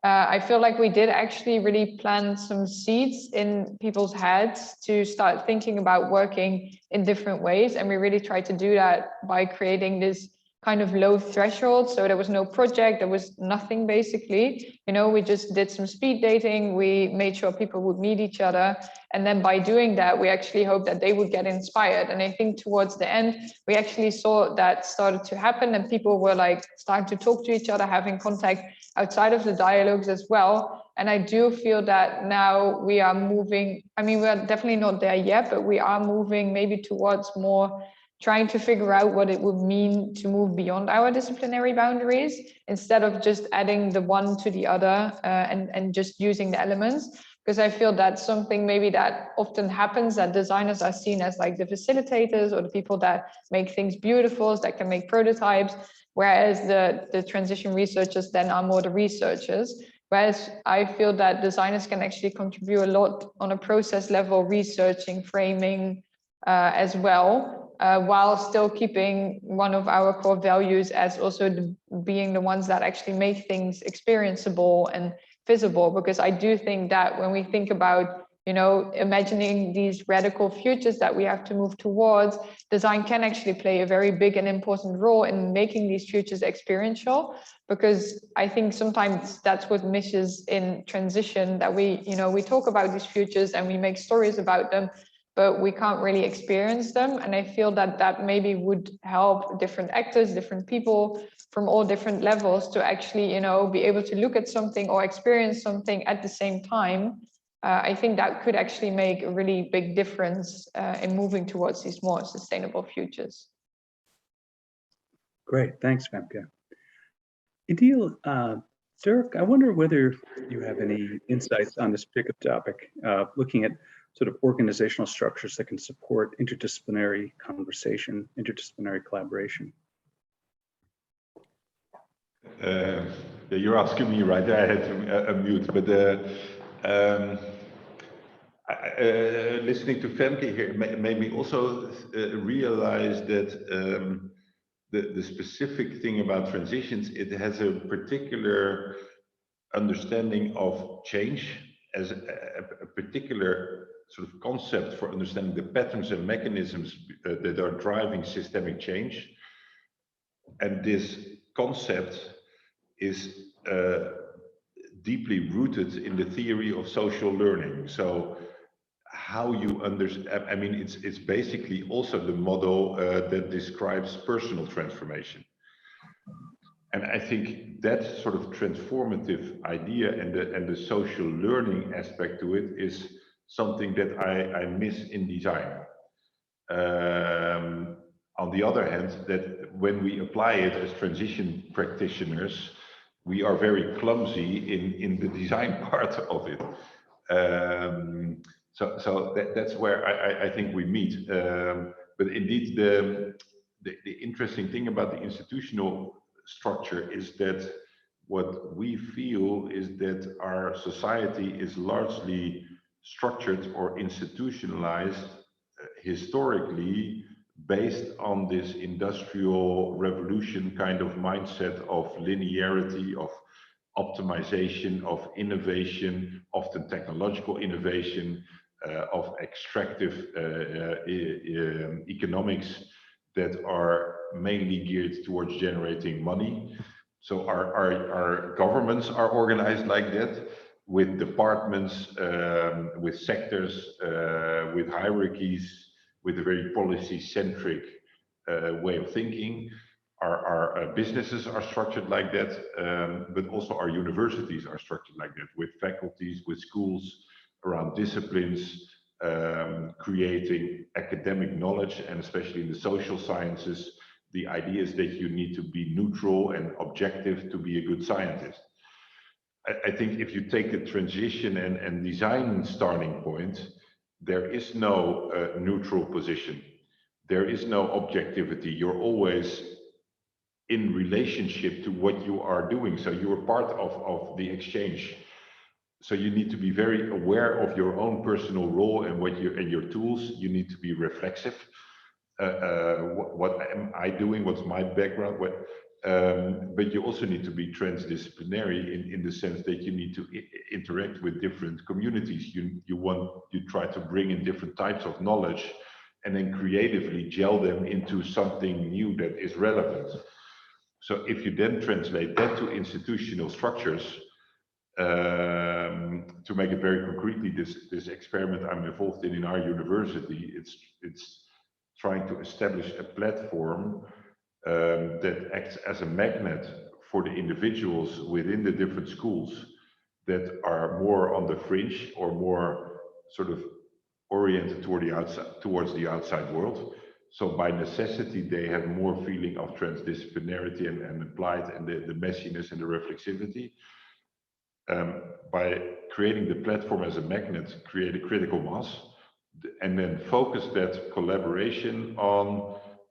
I feel like we did actually really plant some seeds in people's heads to start thinking about working in different ways. And we really tried to do that by creating this kind of low threshold. So there was no project, there was nothing basically. We just did some speed dating. We made sure people would meet each other. And then by doing that, we actually hoped that they would get inspired. And I think towards the end, we actually saw that started to happen and people were like starting to talk to each other, having contact outside of the dialogues as well. And I do feel that now we are moving, we are definitely not there yet, but we are moving maybe towards more trying to figure out what it would mean to move beyond our disciplinary boundaries instead of just adding the one to the other and just using the elements. Because I feel that's something maybe that often happens, that designers are seen as like the facilitators or the people that make things beautiful, that can make prototypes, whereas the transition researchers then are more the researchers. Whereas I feel that designers can actually contribute a lot on a process level, researching, framing as well, while still keeping one of our core values as also being the ones that actually make things experienceable and visible. Because I do think that when we think about imagining these radical futures that we have to move towards, design can actually play a very big and important role in making these futures experiential. Because I think sometimes that's what misses in transition, that we talk about these futures and we make stories about them, but we can't really experience them. And I feel that maybe would help different actors, different people from all different levels to actually, be able to look at something or experience something at the same time. I think that could actually make a really big difference in moving towards these more sustainable futures. Great, thanks, Femke. Idil, Dirk, I wonder whether you have any insights on this particular topic, looking at sort of organizational structures that can support interdisciplinary conversation, interdisciplinary collaboration. You're asking me, right? I had to unmute, but listening to Femke here made me also realize that the specific thing about transitions, it has a particular understanding of change as a particular sort of concept for understanding the patterns and mechanisms that are driving systemic change. And this concept is deeply rooted in the theory of social learning. So how you understand, it's basically also the model that describes personal transformation. And I think that sort of transformative idea and the social learning aspect to it is something that I miss in design. On the other hand, that when we apply it as transition practitioners, we are very clumsy in the design part of it. So that's where I think we meet. But indeed, the interesting thing about the institutional structure is that what we feel is that our society is largely structured or institutionalized historically based on this industrial revolution kind of mindset of linearity, of optimization, of innovation, often technological innovation, of extractive economics that are mainly geared towards generating money. So our governments are organized like that, with departments, with sectors, with hierarchies, with a very policy-centric way of thinking. Our businesses are structured like that, but also our universities are structured like that, with faculties, with schools around disciplines, creating academic knowledge, and especially in the social sciences, the idea is that you need to be neutral and objective to be a good scientist. I think if you take the transition and design starting point, there is no neutral position. there is no objectivity. You're always in relationship to what you are doing. So you're part of the exchange. So you need to be very aware of your own personal role and your tools. You need to be reflexive. What am I doing? What's my background? But you also need to be transdisciplinary in the sense that you need to interact with different communities. You try to bring in different types of knowledge and then creatively gel them into something new that is relevant. So if you then translate that to institutional structures, to make it very concretely, this experiment I'm involved in our university, it's trying to establish a platform that acts as a magnet for the individuals within the different schools that are more on the fringe or more sort of oriented towards the outside world. So by necessity, they have more feeling of transdisciplinarity and applied and the messiness and the reflexivity. By creating the platform as a magnet, create a critical mass, and then focus that collaboration on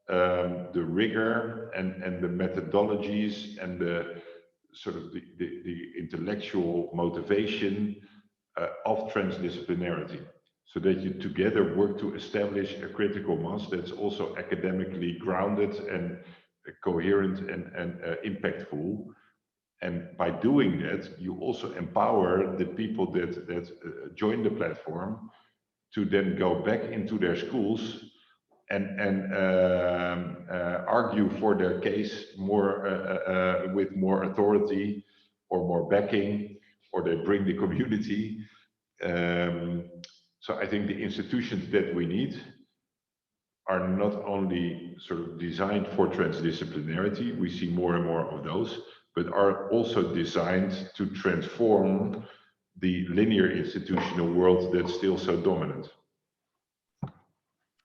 the rigor and the methodologies and the sort of the intellectual motivation of transdisciplinarity, so that you together work to establish a critical mass that's also academically grounded and coherent and impactful. And by doing that, you also empower the people that join the platform to then go back into their schools and argue for their case more with more authority or more backing, or they bring the community. So I think the institutions that we need are not only sort of designed for transdisciplinarity, we see more and more of those, but are also designed to transform the linear institutional world that's still so dominant.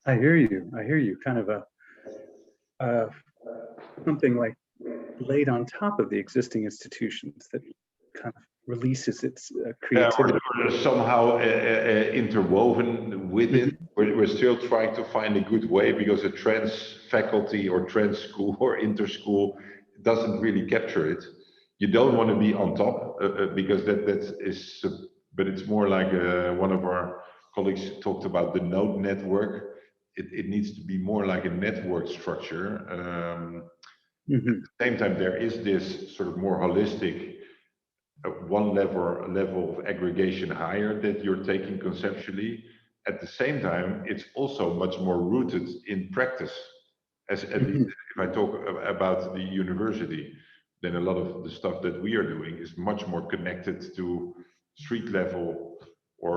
I hear you. I hear you. Kind of a something like laid on top of the existing institutions that kind of releases its creativity. Or somehow interwoven with it. We're still trying to find a good way, because a trans faculty or trans school or inter-school doesn't really capture it. You don't want to be on top because that is, but it's more like one of our colleagues talked about the node network. It needs to be more like a network structure. At the same time, there is this sort of more holistic one level of aggregation higher that you're taking conceptually. At the same time, it's also much more rooted in practice. At least if I talk about the university, then a lot of the stuff that we are doing is much more connected to street level or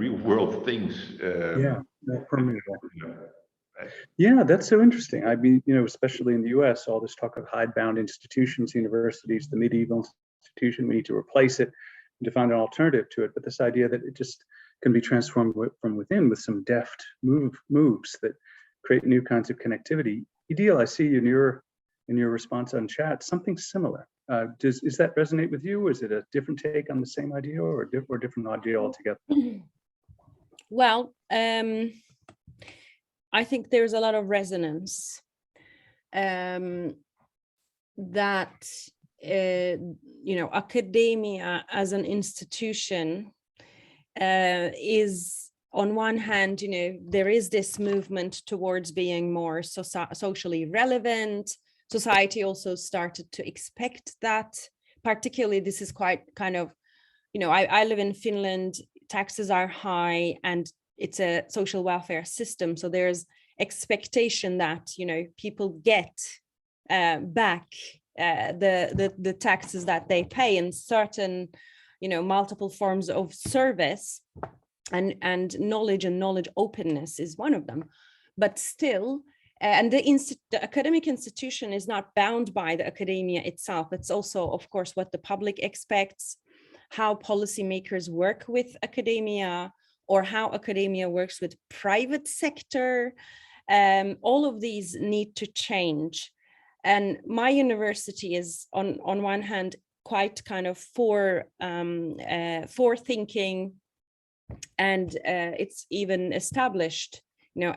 real world things. Yeah, that's so interesting. I mean, especially in the US, all this talk of hidebound institutions, universities, the medieval institution, we need to replace it and to find an alternative to it. But this idea that it just can be transformed from within with some deft moves that create new kinds of connectivity. Idil, I see in your response on chat something similar. Does that resonate with you? Is it a different take on the same idea, or different idea altogether? Well, I think there's a lot of resonance that academia as an institution is, on one hand, there is this movement towards being more socially relevant. Society also started to expect that. Particularly, this is quite kind of, I live in Finland, taxes are high, and it's a social welfare system. So there's expectation that, people get back the taxes that they pay in certain, multiple forms of service, and knowledge openness is one of them. But still, and the academic institution is not bound by the academia itself. It's also, of course, what the public expects, how policymakers work with academia, or how academia works with private sector. All of these need to change. And my university is, on one hand, quite kind of forward thinking, and it's even established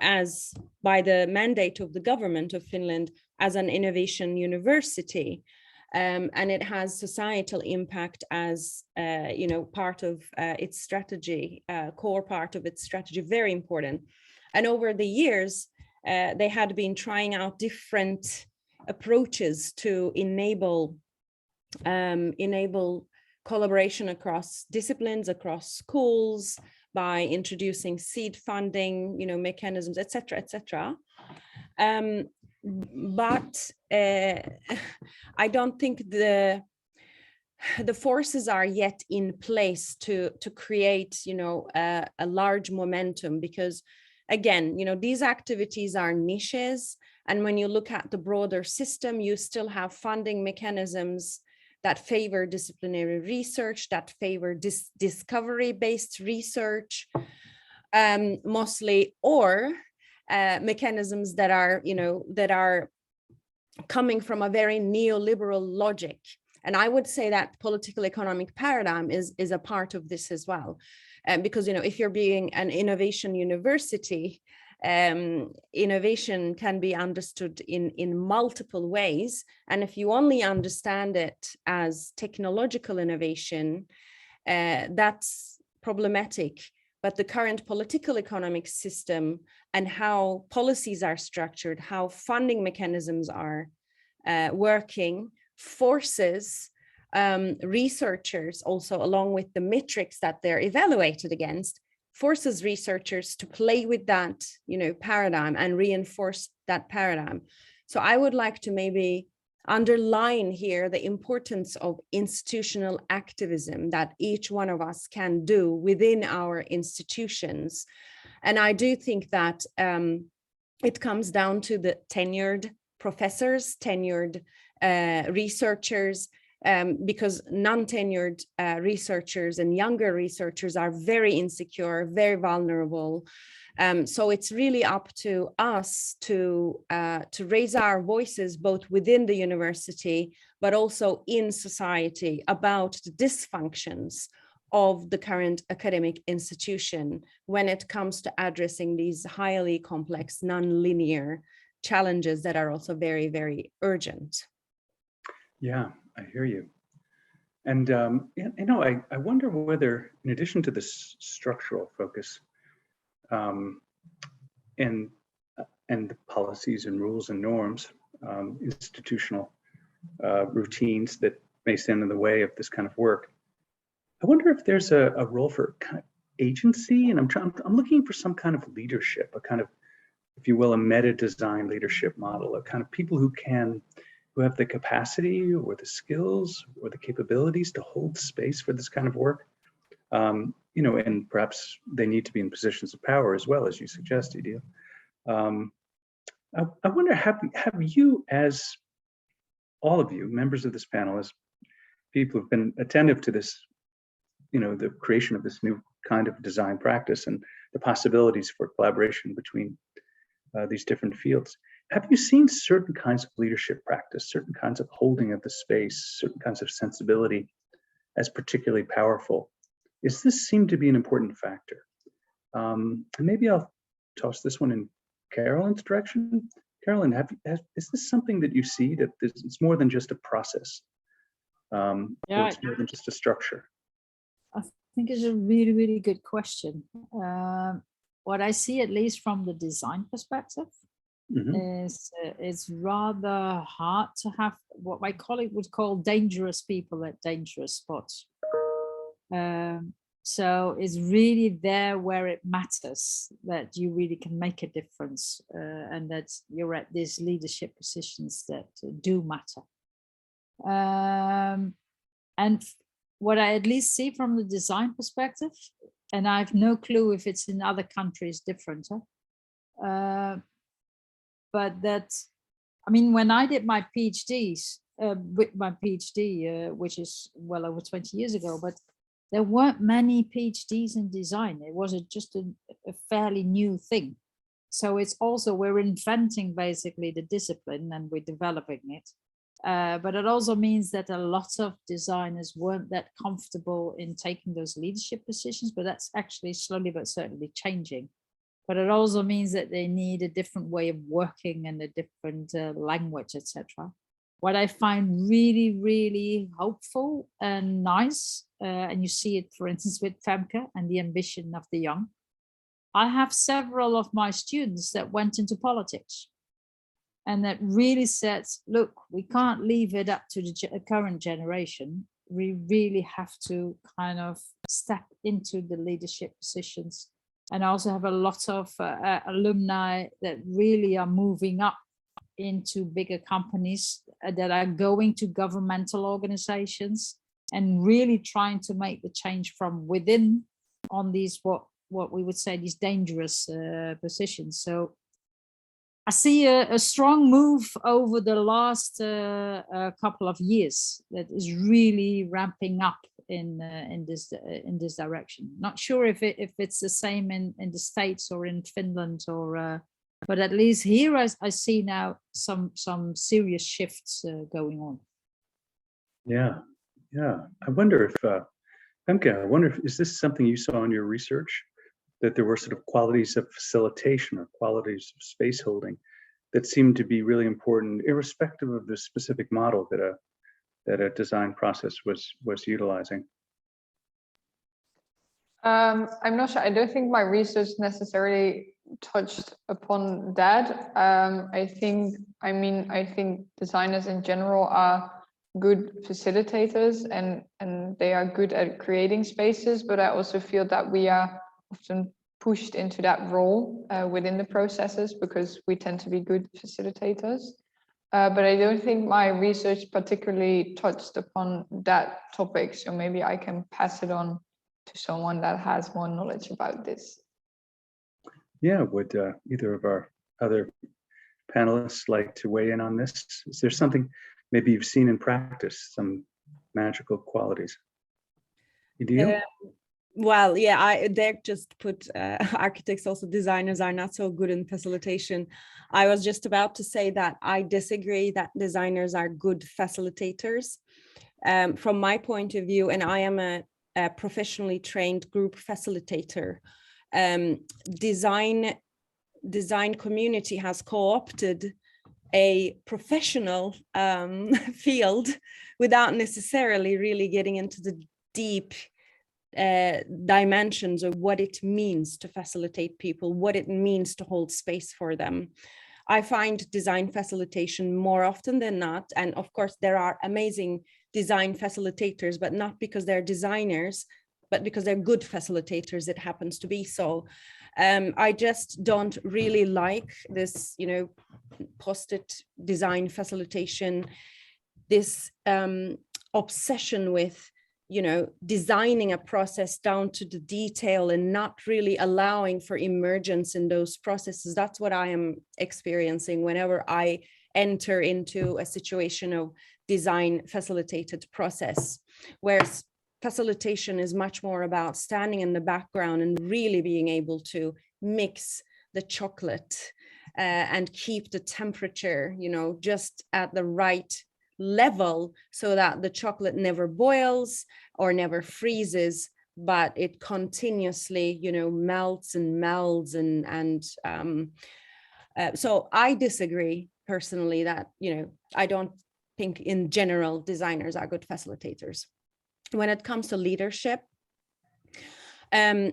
as by the mandate of the government of Finland as an innovation university. And it has societal impact as, part of its strategy, core part of its strategy, very important. And over the years, they had been trying out different approaches to enable collaboration across disciplines, across schools, by introducing seed funding, mechanisms, etc., etc. But I don't think the forces are yet in place to create, a large momentum, because again, these activities are niches. And when you look at the broader system, you still have funding mechanisms that favor disciplinary research, that favor discovery-based research, mostly, or mechanisms that are coming from a very neoliberal logic. And I would say that political economic paradigm is a part of this as well. Because, if you're being an innovation university, innovation can be understood in multiple ways. And if you only understand it as technological innovation, that's problematic. But the current political economic system and how policies are structured, how funding mechanisms are working, forces researchers also, along with the metrics that they're evaluated against, forces researchers to play with that, paradigm and reinforce that paradigm. So I would like to maybe underline here the importance of institutional activism that each one of us can do within our institutions. And I do think that it comes down to the tenured professors, tenured researchers, because non-tenured researchers and younger researchers are very insecure, very vulnerable. So it's really up to us to raise our voices both within the university, but also in society about the dysfunctions of the current academic institution when it comes to addressing these highly complex, non-linear challenges that are also very, very urgent. Yeah, I hear you. And, I wonder whether, in addition to this structural focus and the policies and rules and norms, institutional routines that may stand in the way of this kind of work, I wonder if there's a role for kind of agency, and I'm looking for some kind of leadership, a kind of, if you will, a meta design leadership model, a kind of people who have the capacity or the skills or the capabilities to hold space for this kind of work. And perhaps they need to be in positions of power as well, as you suggest, Idil. I wonder, have you, as all of you, members of this panel, as people who've been attentive to this, the creation of this new kind of design practice and the possibilities for collaboration between these different fields, have you seen certain kinds of leadership practice, certain kinds of holding of the space, certain kinds of sensibility as particularly powerful? Does this seem to be an important factor? And maybe I'll toss this one in Carolyn's direction. Carolyn, is this something that you see, that it's more than just a process? Or it's more than just a structure? I think it's a really, really good question. What I see, at least from the design perspective, is it's rather hard to have what my colleague would call dangerous people at dangerous spots. So it's really there where it matters that you really can make a difference, and that you're at these leadership positions that do matter. And what I at least see from the design perspective, and I have no clue if it's in other countries different, but that, I mean, when I did my PhDs, which is well over 20 years ago, but there weren't many PhDs in design. It was just a fairly new thing. So it's also, we're inventing basically the discipline and we're developing it. But it also means that a lot of designers weren't that comfortable in taking those leadership positions, but that's actually slowly but certainly changing. but it also means that they need a different way of working and a different language, etc. What I find really, really hopeful and nice, and you see it, for instance, with Femke and the ambition of the young. I have several of my students that went into politics and that really said, look, we can't leave it up to the current generation. We really have to kind of step into the leadership positions. And I also have a lot of alumni that really are moving up into bigger companies that are going to governmental organizations and really trying to make the change from within on these, what we would say, these dangerous positions. So I see a strong move over the last couple of years that is really ramping up in this direction. Not sure if it's the same in the States or in Finland, or but at least here I see now some serious shifts going on. Yeah. I wonder if Femke, is this something you saw in your research, that there were sort of qualities of facilitation or qualities of space holding that seemed to be really important, irrespective of the specific model that a design process was utilizing? I'm not sure. I don't think my research necessarily touched upon that. I think designers in general are good facilitators and they are good at creating spaces, but I also feel that we are often pushed into that role within the processes because we tend to be good facilitators. But I don't think my research particularly touched upon that topic, so maybe I can pass it on to someone that has more knowledge about this. Yeah, would either of our other panelists like to weigh in on this? Is there something maybe you've seen in practice, some magical qualities? Idil? Well, yeah, Dirk just put architects, also designers, are not so good in facilitation. I was just about to say that I disagree that designers are good facilitators. From my point of view, and I am a professionally trained group facilitator, design community has co-opted a professional field without necessarily really getting into the deep dimensions of what it means to facilitate people, what it means to hold space for them. I find design facilitation more often than not, and of course there are amazing design facilitators, but not because they're designers, but because they're good facilitators. It happens to be so. I just don't really like this, post-it design facilitation, this obsession with designing a process down to the detail and not really allowing for emergence in those processes. That's what I am experiencing whenever I enter into a situation of design facilitated process, whereas facilitation is much more about standing in the background and really being able to mix the chocolate and keep the temperature, just at the right level so that the chocolate never boils or never freezes, but it continuously, melts and melds so I disagree personally that, I don't think in general designers are good facilitators. When it comes to leadership, I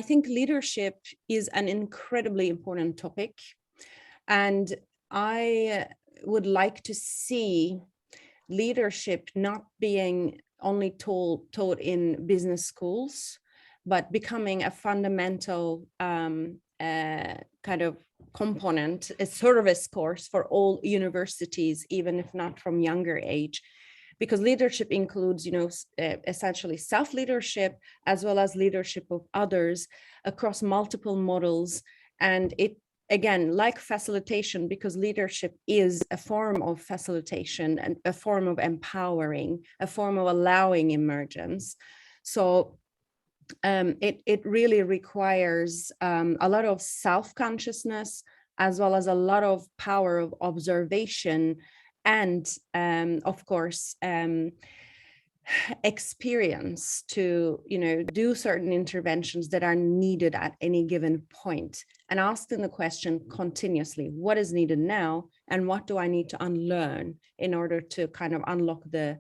think leadership is an incredibly important topic, and I would like to see leadership not being only taught in business schools, but becoming a fundamental kind of component, a service course for all universities, even if not from younger age. Because leadership includes, essentially self-leadership as well as leadership of others across multiple models. And it, again, like facilitation, because leadership is a form of facilitation and a form of empowering, a form of allowing emergence. So it really requires a lot of self-consciousness as well as a lot of power of observation and of course experience to, do certain interventions that are needed at any given point, and asking the question continuously, what is needed now and what do I need to unlearn in order to kind of unlock the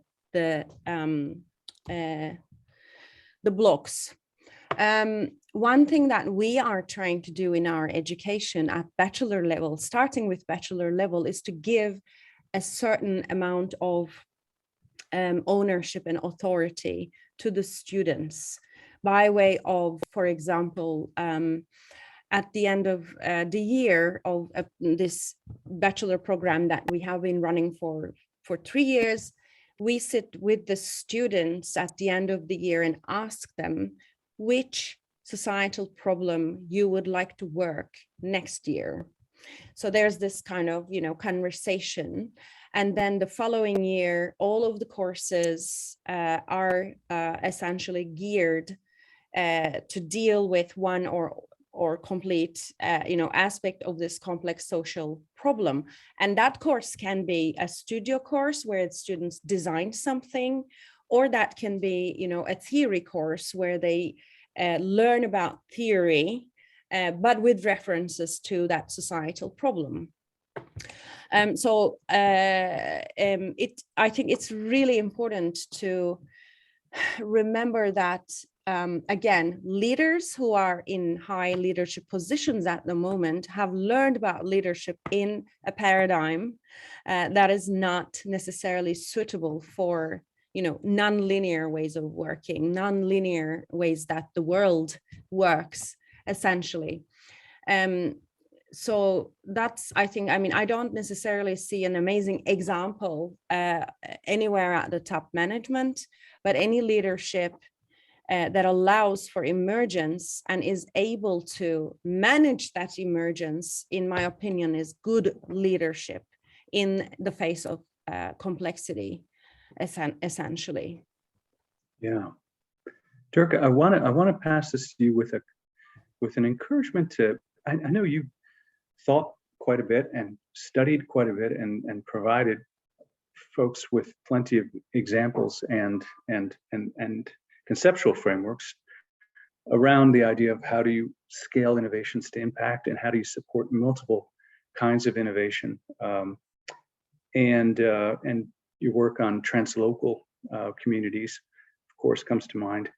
blocks. One thing that we are trying to do in our education at bachelor level, starting with bachelor level, is to give a certain amount of ownership and authority to the students by way of, for example, at the end of the year of this bachelor program that we have been running for 3 years, we sit with the students at the end of the year and ask them which societal problem you would like to work next year. So there's this kind of, conversation. And then the following year, all of the courses are essentially geared to deal with one or complete, aspect of this complex social problem. And that course can be a studio course where students design something, or that can be, a theory course where they learn about theory, but with references to that societal problem. I think it's really important to remember that, again, leaders who are in high leadership positions at the moment have learned about leadership in a paradigm that is not necessarily suitable for, non-linear ways of working, non-linear ways that the world works, essentially. So that's, I think, I don't necessarily see an amazing example anywhere at the top management, but any leadership that allows for emergence and is able to manage that emergence, in my opinion, is good leadership in the face of complexity, essentially. Yeah. Dirk, I want to pass this to you with an encouragement to, I know you thought quite a bit and studied quite a bit and provided folks with plenty of examples and conceptual frameworks around the idea of how do you scale innovations to impact and how do you support multiple kinds of innovation, and your work on translocal communities, of course, comes to mind.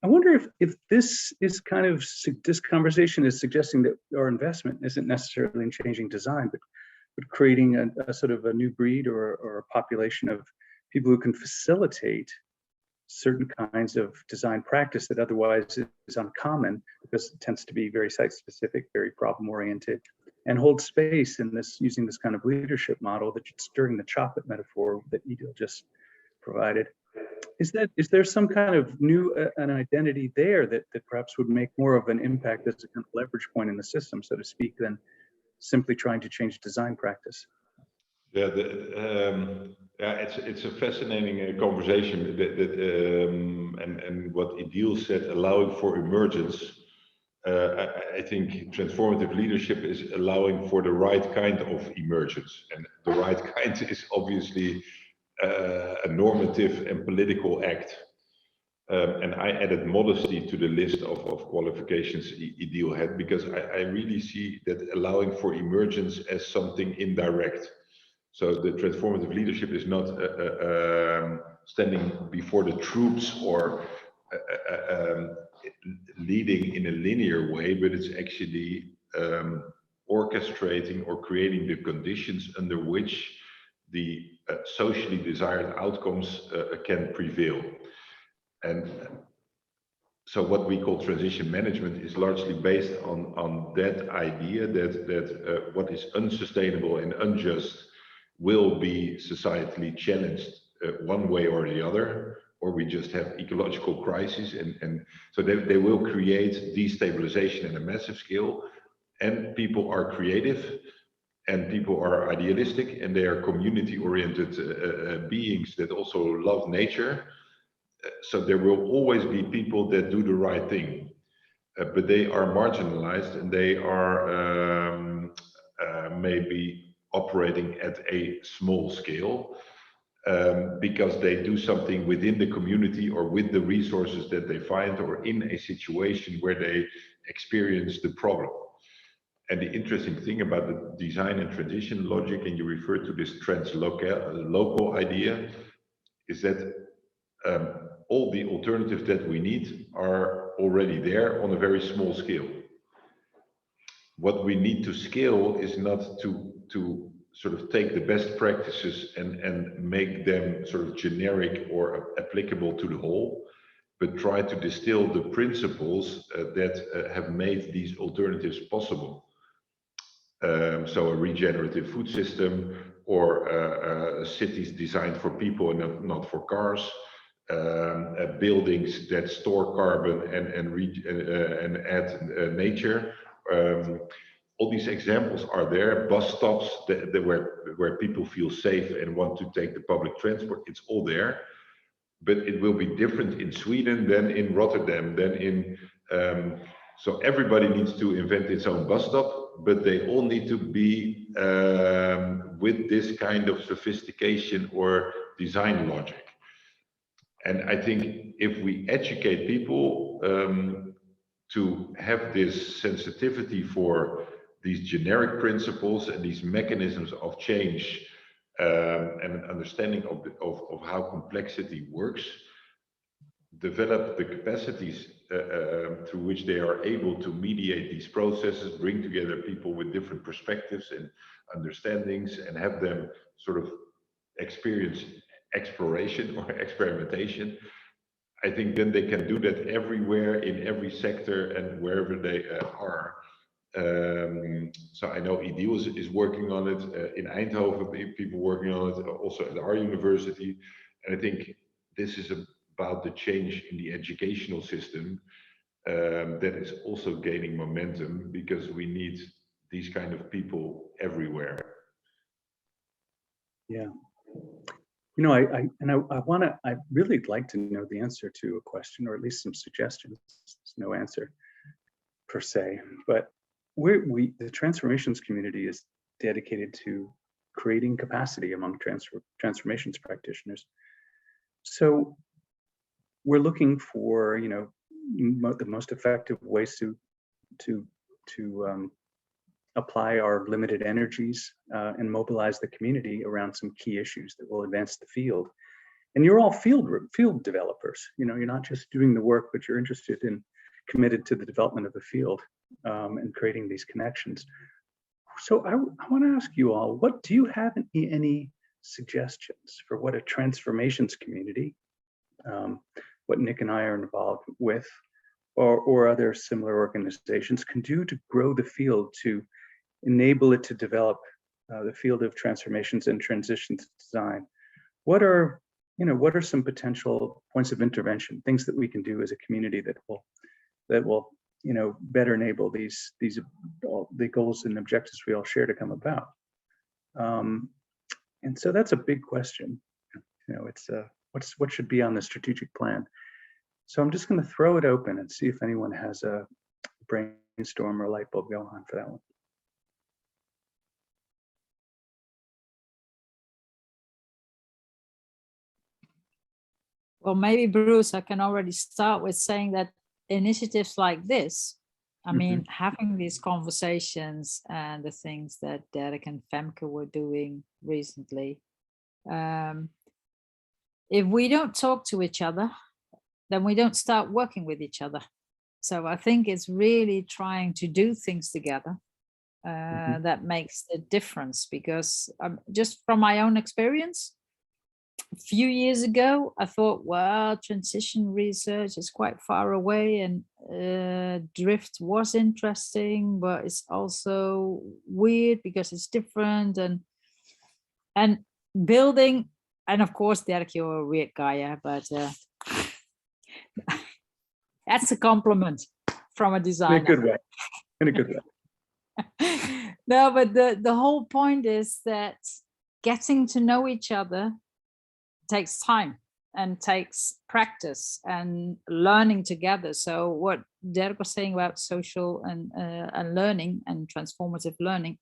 I wonder if this is kind of, this conversation is suggesting that our investment isn't necessarily in changing design, but creating a sort of a new breed or a population of people who can facilitate certain kinds of design practice that otherwise is uncommon because it tends to be very site-specific, very problem-oriented, and hold space in this, using this kind of leadership model, that stirring the chocolate metaphor that Idil just provided. Is there some kind of new an identity there that perhaps would make more of an impact as a kind of leverage point in the system, so to speak, than simply trying to change design practice? Yeah, it's a fascinating conversation. And what Idil said, allowing for emergence. I think transformative leadership is allowing for the right kind of emergence, and the right kind is obviously a normative and political act. And I added modesty to the list of qualifications Idil had, because I really see that allowing for emergence as something indirect. So the transformative leadership is not standing before the troops or leading in a linear way, but it's actually orchestrating or creating the conditions under which the socially desired outcomes can prevail. And so what we call transition management is largely based on that idea that what is unsustainable and unjust will be societally challenged one way or the other, or we just have ecological crises, and so they will create destabilization at a massive scale. And people are creative, and people are idealistic, and they are community-oriented beings that also love nature. So there will always be people that do the right thing, but they are marginalized, and they are maybe operating at a small scale. because they do something within the community or with the resources that they find or in a situation where they experience the problem. And the interesting thing about the design and transition logic, and you refer to this translocal idea, is that all the alternatives that we need are already there on a very small scale. What we need to scale is not to sort of take the best practices and make them sort of generic or applicable to the whole, but try to distill the principles that have made these alternatives possible. So a regenerative food system, or cities designed for people and not for cars, buildings that store carbon and add nature. All these examples are there. Bus stops where people feel safe and want to take the public transport. It's all there, but it will be different in Sweden than in Rotterdam, than in. So everybody needs to invent its own bus stop, but they all need to be with this kind of sophistication or design logic. And I think if we educate people to have this sensitivity for these generic principles and these mechanisms of change and an understanding of how complexity works, develop the capacities through which they are able to mediate these processes, bring together people with different perspectives and understandings, and have them sort of experience exploration or experimentation. I think then they can do that everywhere, in every sector and wherever they are. So I know Ideal is working on it, in Eindhoven, people working on it, also at our university. And I think this is about the change in the educational system that is also gaining momentum, because we need these kind of people everywhere. Yeah. You know, I really like to know the answer to a question, or at least some suggestions. There's no answer per se, but the transformations community is dedicated to creating capacity among transformations practitioners. So we're looking for, you know, the most effective ways to apply our limited energies and mobilize the community around some key issues that will advance the field. And you're all field developers. You know, you're not just doing the work, but you're interested in, committed to the development of the field and creating these connections. So I want to ask you all, what do you have any suggestions for what a transformations community, what Nick and I are involved with, or other similar organizations can do to grow the field, to enable it to develop the field of transformations and transitions design? What are some potential points of intervention, things that we can do as a community that will you know, better enable the goals and objectives we all share to come about? And so that's a big question. You know, it's what should be on the strategic plan. So I'm just going to throw it open and see if anyone has a brainstorm or light bulb go on for that one. Well, maybe Bruce, I can already start with saying that initiatives like this, I mean, having these conversations and the things that Derek and Femke were doing recently, if we don't talk to each other, then we don't start working with each other. So I think it's really trying to do things together that makes the difference, because just from my own experience, a few years ago, I thought, well, transition research is quite far away, and drift was interesting, but it's also weird because it's different, and building, and of course, Derek, you're a weird guy, yeah, but that's a compliment from a designer. In a good way. In a good way. No, but the whole point is that getting to know each other takes time and takes practice and learning together. So what Derek was saying about social and learning and transformative learning,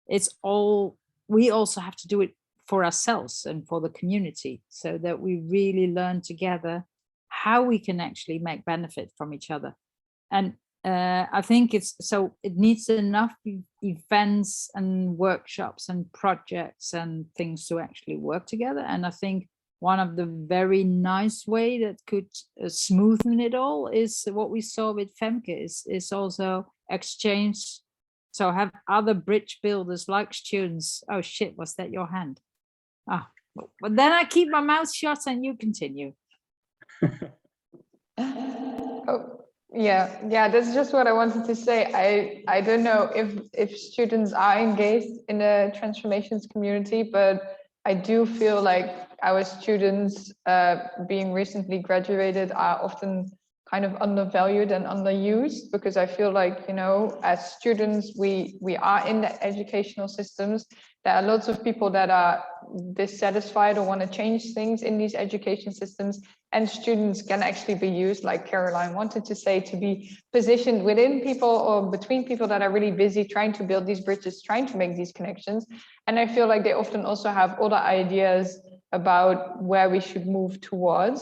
it's all, we also have to do it for ourselves and for the community, so that we really learn together how we can actually make benefit from each other. And I think it needs enough events and workshops and projects and things to actually work together. And I think one of the very nice way that could smoothen it all is what we saw with Femke, is also exchange. So have other bridge builders like students. Oh shit, was that your hand? Ah, but then I keep my mouth shut and you continue. Oh, yeah, that's just what I wanted to say. I don't know if students are engaged in the transformations community, but I do feel like our students being recently graduated are often kind of undervalued and underused, because I feel like, you know, as students, we are in the educational systems. There are lots of people that are dissatisfied or want to change things in these education systems, and students can actually be used, like Caroline wanted to say, to be positioned within people or between people that are really busy trying to build these bridges, trying to make these connections. And I feel like they often also have other ideas about where we should move towards,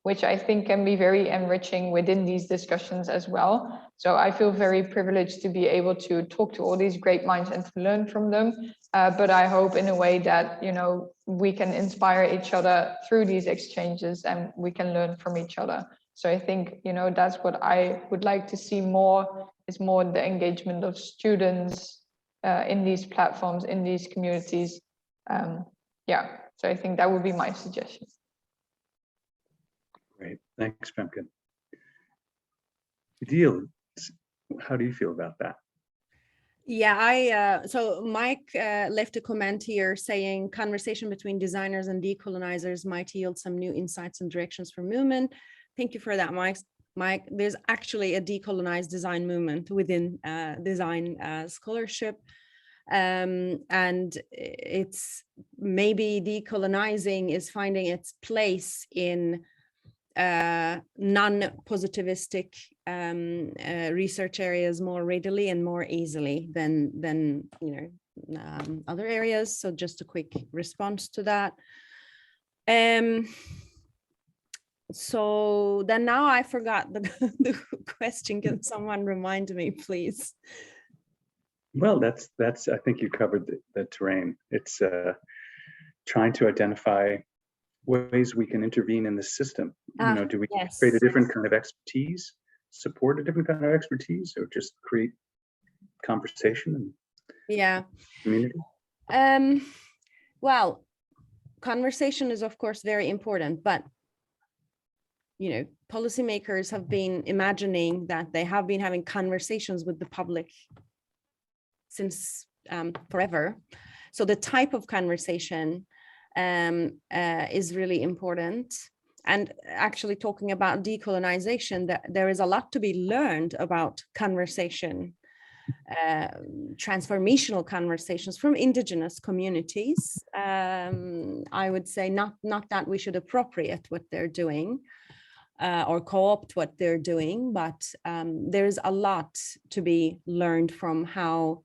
which I think can be very enriching within these discussions as well. So I feel very privileged to be able to talk to all these great minds and to learn from them. But I hope in a way that, you know, we can inspire each other through these exchanges and we can learn from each other. So I think, you know, that's what I would like to see more, is more the engagement of students in these platforms, in these communities. Yeah, so I think that would be my suggestion. Great, thanks, Femke. Ideal, how do you feel about that? Yeah, so Mike left a comment here saying conversation between designers and decolonizers might yield some new insights and directions for movement. Thank you for that, Mike. There's actually a decolonized design movement within design scholarship. And it's maybe decolonizing is finding its place in non-positivistic research areas more readily and more easily than you know, other areas. So just a quick response to that. So then now I forgot the question. Can someone remind me, please? Well, that's I think you covered the terrain. It's trying to identify ways we can intervene in the system. You know, do we create a different kind of expertise, support a different kind of expertise, or just create conversation and community? Well, conversation is of course very important, but you know, policymakers have been imagining that they have been having conversations with the public since forever. So the type of conversation is really important. And actually talking about decolonization, that there is a lot to be learned about conversation, transformational conversations from indigenous communities. I would say not that we should appropriate what they're doing or co-opt what they're doing, but there's a lot to be learned from how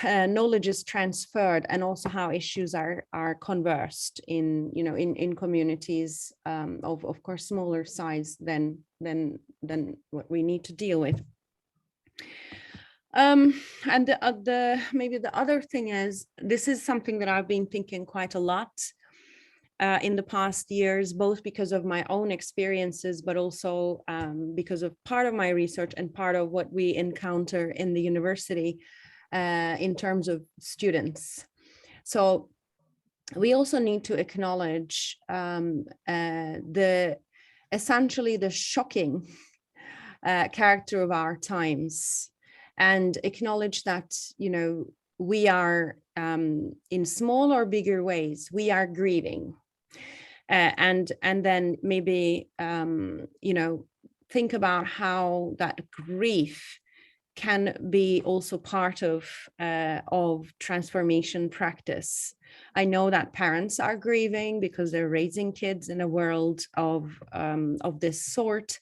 knowledge is transferred, and also how issues are conversed in, you know, in communities of course smaller size than what we need to deal with. And maybe the other thing is, this is something that I've been thinking quite a lot in the past years, both because of my own experiences, but also because of part of my research and part of what we encounter in the university in terms of students. So we also need to acknowledge essentially the shocking character of our times, and acknowledge that, you know, we are in small or bigger ways, we are grieving, and then maybe you know, think about how that grief can be also part of transformation practice. I know that parents are grieving because they're raising kids in a world of this sort,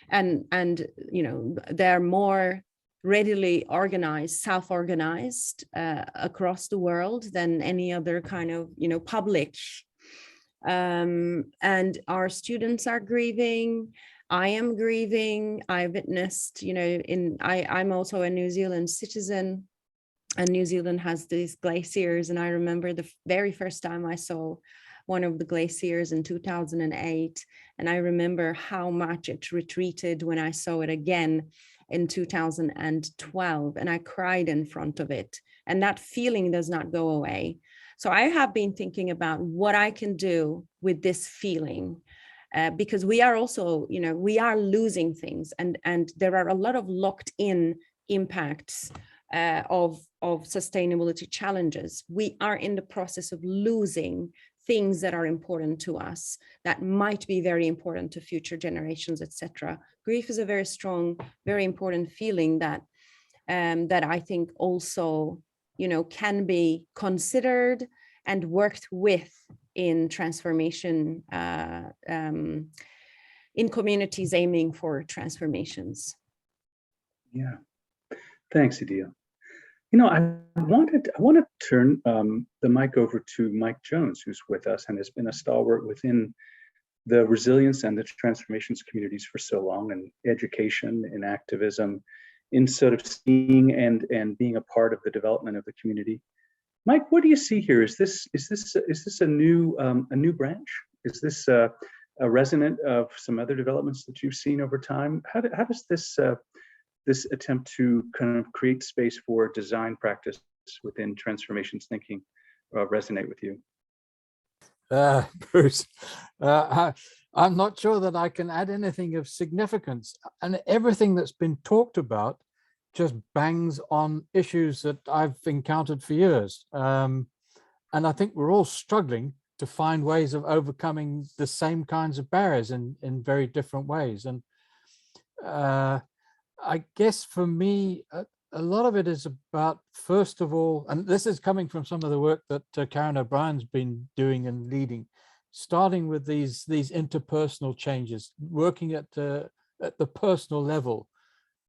and you know, they're more readily organized, self-organized across the world than any other kind of, public. And our students are grieving. I am grieving. I witnessed, I'm also a New Zealand citizen, and New Zealand has these glaciers. And I remember the very first time I saw one of the glaciers in 2008. And I remember how much it retreated when I saw it again in 2012. And I cried in front of it. And that feeling does not go away. So I have been thinking about what I can do with this feeling. Because we are also, we are losing things, and there are a lot of locked in impacts of sustainability challenges. We are in the process of losing things that are important to us, that might be very important to future generations, etc. Grief is a very strong, very important feeling that that I think also, can be considered and worked with in transformation, in communities aiming for transformations. Yeah, thanks, Idil. I want to turn the mic over to Mike Jones, who's with us and has been a stalwart within the resilience and the transformations communities for so long, and education and activism, in sort of seeing and being a part of the development of the community. Mike, what do you see here? Is this a new branch? Is this a resonant of some other developments that you've seen over time? How does this attempt to kind of create space for design practice within transformations thinking resonate with you? Bruce, I'm not sure that I can add anything of significance, and everything that's been talked about just bangs on issues that I've encountered for years. And I think we're all struggling to find ways of overcoming the same kinds of barriers in very different ways. And I guess for me, a lot of it is about, first of all, and this is coming from some of the work that Karen O'Brien's been doing and leading, starting with these interpersonal changes, working at the personal level.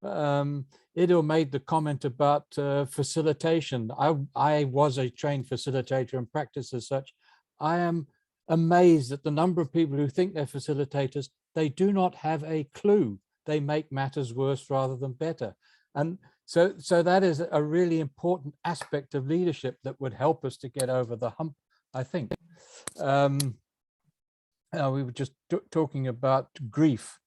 Idil made the comment about facilitation. I was a trained facilitator and practice as such. I am amazed at the number of people who think they're facilitators. They do not have a clue. They make matters worse rather than better. And so that is a really important aspect of leadership that would help us to get over the hump, I think. We were just talking about grief.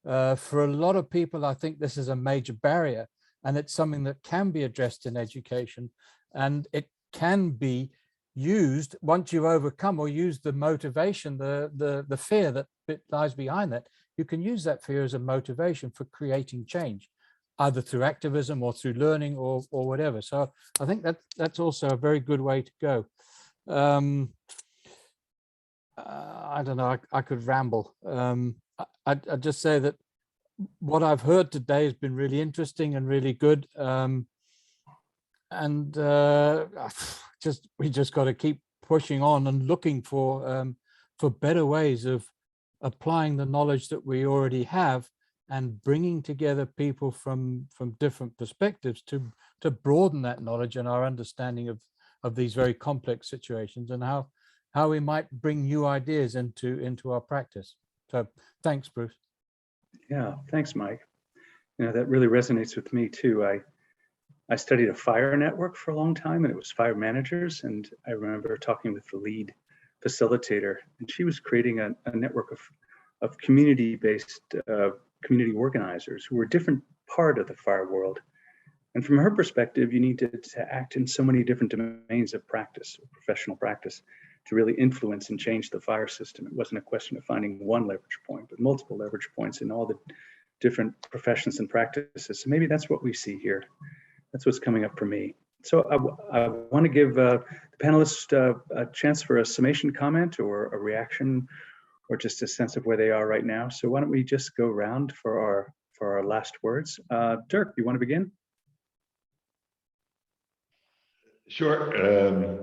For a lot of people, I think this is a major barrier, and it's something that can be addressed in education, and it can be used once you overcome or use the motivation, the fear that lies behind that. You can use that fear as a motivation for creating change, either through activism or through learning or whatever. So I think that's also a very good way to go. I don't know, I could ramble. I'd just say that what I've heard today has been really interesting and really good. We just got to keep pushing on and looking for better ways of applying the knowledge that we already have and bringing together people from different perspectives to broaden that knowledge and our understanding of these very complex situations, and how we might bring new ideas into our practice. So thanks, Bruce. Yeah, thanks, Mike. That really resonates with me too. I studied a fire network for a long time, and it was fire managers. And I remember talking with the lead facilitator, and she was creating a network of community-based community organizers who were a different part of the fire world. And from her perspective, you need to act in so many different domains of practice, professional practice, to really influence and change the fire system. It wasn't a question of finding one leverage point, but multiple leverage points in all the different professions and practices. So maybe that's what we see here. That's what's coming up for me. So I want to give the panelists a chance for a summation comment or a reaction, or just a sense of where they are right now. So why don't we just go around for our last words. Dirk, you want to begin? Sure.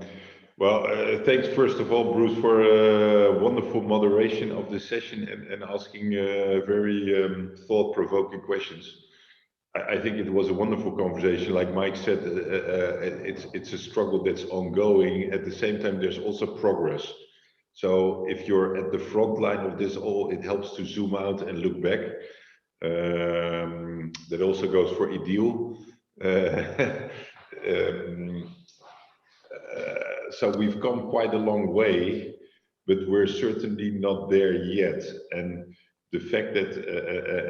Well, thanks first of all, Bruce, for wonderful moderation of this session and asking very thought-provoking questions. I think it was a wonderful conversation. Like Mike said, it's a struggle that's ongoing. At the same time, there's also progress. So if you're at the front line of this all, it helps to zoom out and look back. That also goes for Ideal. So we've come quite a long way, but we're certainly not there yet. And the fact that,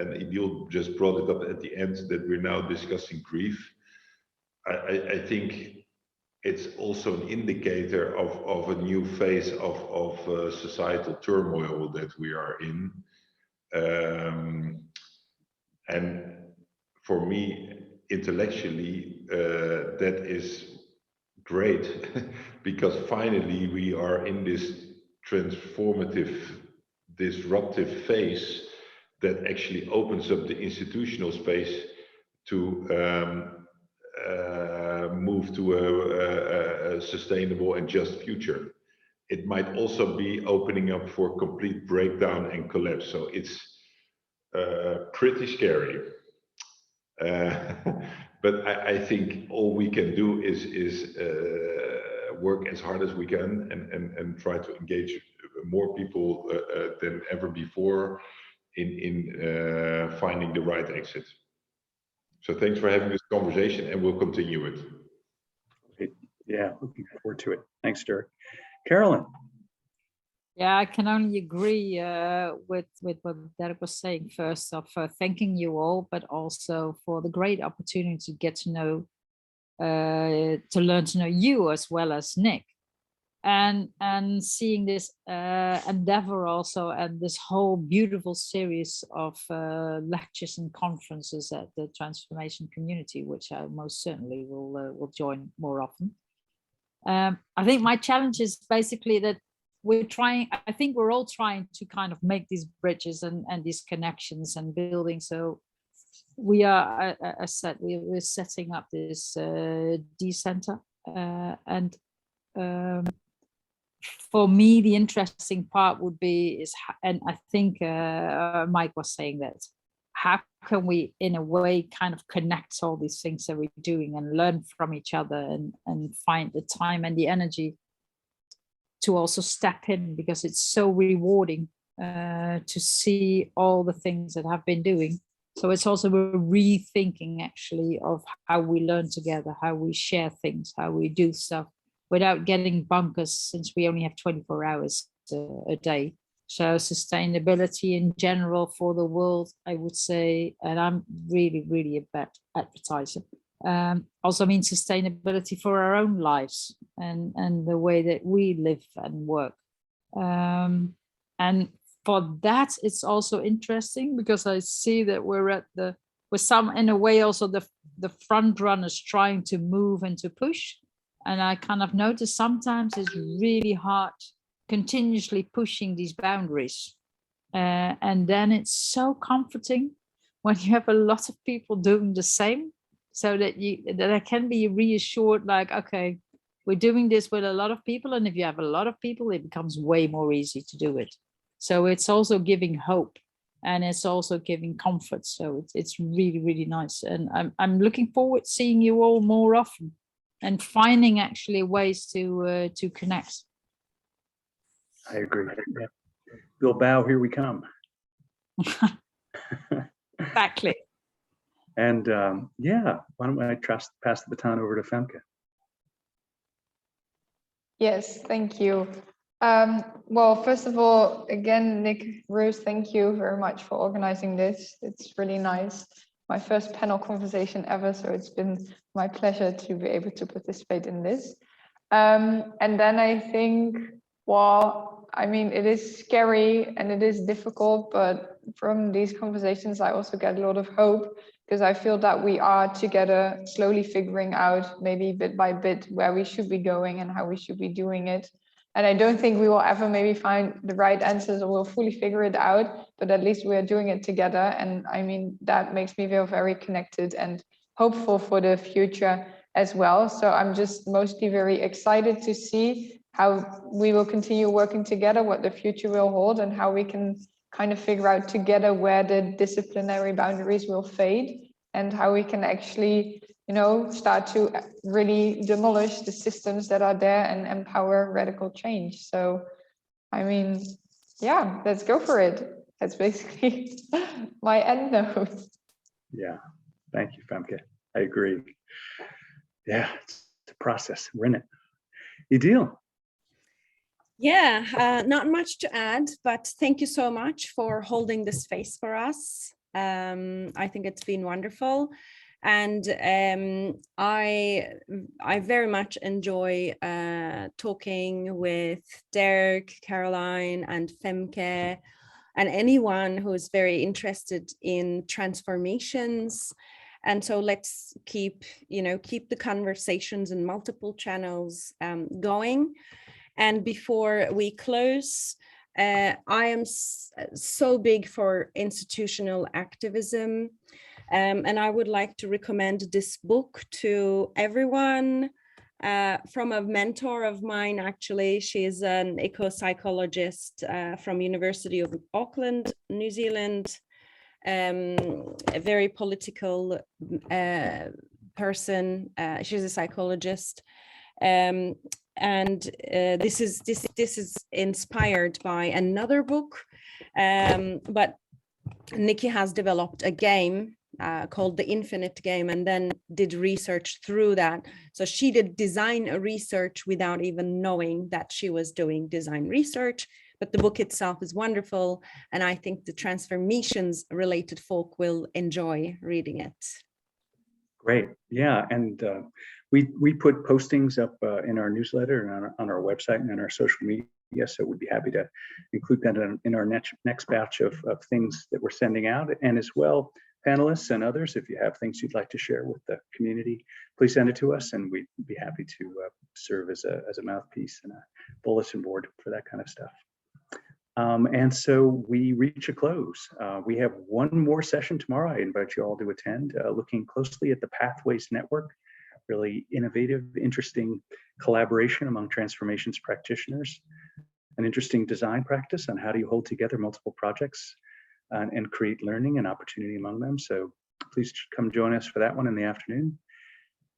and Ideal just brought it up at the end, that we're now discussing grief, I think it's also an indicator of a new phase of societal turmoil that we are in. And for me, intellectually, that is great, because finally we are in this transformative, disruptive phase that actually opens up the institutional space to move to a sustainable and just future. It might also be opening up for complete breakdown and collapse. So it's pretty scary. But I think all we can do is work as hard as we can and try to engage more people than ever before in finding the right exit. So thanks for having this conversation, and we'll continue it. Yeah, looking forward to it. Thanks, Dirk. Carolyn. Yeah, I can only agree with what Derek was saying. First off, thanking you all, but also for the great opportunity to get to know, to learn to know you as well as Nick, and seeing this endeavor also, and this whole beautiful series of lectures and conferences at the Transformation community, which I most certainly will join more often. I think my challenge is basically that I think we're all trying to kind of make these bridges and these connections and building. So we are, as said, we're setting up this D Center, and for me, the interesting part would be and I think Mike was saying that, how can we in a way kind of connect all these things that we're doing and learn from each other and find the time and the energy to also step in, because it's so rewarding to see all the things that I've been doing. So it's also a rethinking actually of how we learn together, how we share things, how we do stuff without getting bonkers, since we only have 24 hours a day. So sustainability in general for the world, I would say, and I'm really a bad advertiser. Also means sustainability for our own lives and the way that we live and work. And for that, it's also interesting because I see that we're some, in a way, also the front runners trying to move and to push. And I kind of notice sometimes it's really hard continuously pushing these boundaries. And then it's so comforting when you have a lot of people doing the same, so that I can be reassured, like, okay, we're doing this with a lot of people. And if you have a lot of people, it becomes way more easy to do it. So it's also giving hope, and it's also giving comfort. So it's really nice. And I'm looking forward to seeing you all more often and finding actually ways to connect. I agree. Yeah. Bilbao, here we come. Exactly. And yeah, why don't I pass the baton over to Femke? Yes, thank you. Well, first of all, again, Nick, Bruce, thank you very much for organizing this. It's really nice. My first panel conversation ever, so it's been my pleasure to be able to participate in this. And then I think, well, I mean, it is scary and it is difficult, but from these conversations, I also get a lot of hope, because I feel that we are together slowly figuring out, maybe bit by bit, where we should be going and how we should be doing it. And I don't think we will ever maybe find the right answers or we'll fully figure it out, but at least we are doing it together. And I mean, that makes me feel very connected and hopeful for the future as well. So I'm just mostly very excited to see how we will continue working together, what the future will hold, and how we can kind of figure out together where the disciplinary boundaries will fade. and how we can actually, start to really demolish the systems that are there and empower radical change. So, I mean, yeah, let's go for it. That's basically my end note. Yeah, thank you, Femke. I agree. Yeah, it's a process. We're in it. Ideal. Yeah, not much to add, but thank you so much for holding this space for us. I think it's been wonderful. And I very much enjoy talking with Derek, Caroline, and Femke, and anyone who is very interested in transformations. And so let's keep the conversations in multiple channels going. And before we close, I am so big for institutional activism. And I would like to recommend this book to everyone from a mentor of mine, actually. She is an eco-psychologist from University of Auckland, New Zealand, a very political person. She's a psychologist. And this is inspired by another book, but Nikki has developed a game called the Infinite Game, and then did research through that. So she did design research without even knowing that she was doing design research, but the book itself is wonderful, and I think the transformations related folk will enjoy reading it. Great. Yeah, and we put postings up in our newsletter and on our website and on our social media, so we'd be happy to include that in our next batch of things that we're sending out. And as well, panelists and others, if you have things you'd like to share with the community, please send it to us, and we'd be happy to serve as a mouthpiece and a bulletin board for that kind of stuff. And so we reach a close. We have one more session tomorrow. I invite you all to attend, looking closely at the Pathways Network, really innovative, interesting collaboration among transformations practitioners, an interesting design practice on how do you hold together multiple projects and create learning and opportunity among them. So please come join us for that one in the afternoon.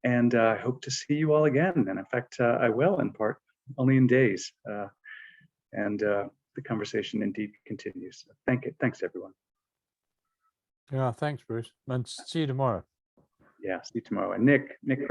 And I hope to see you all again. And in fact, I will, in part, only in days. The conversation indeed continues. Thanks, everyone. Yeah, thanks, Bruce. And see you tomorrow. Yeah, see you tomorrow. And Nick.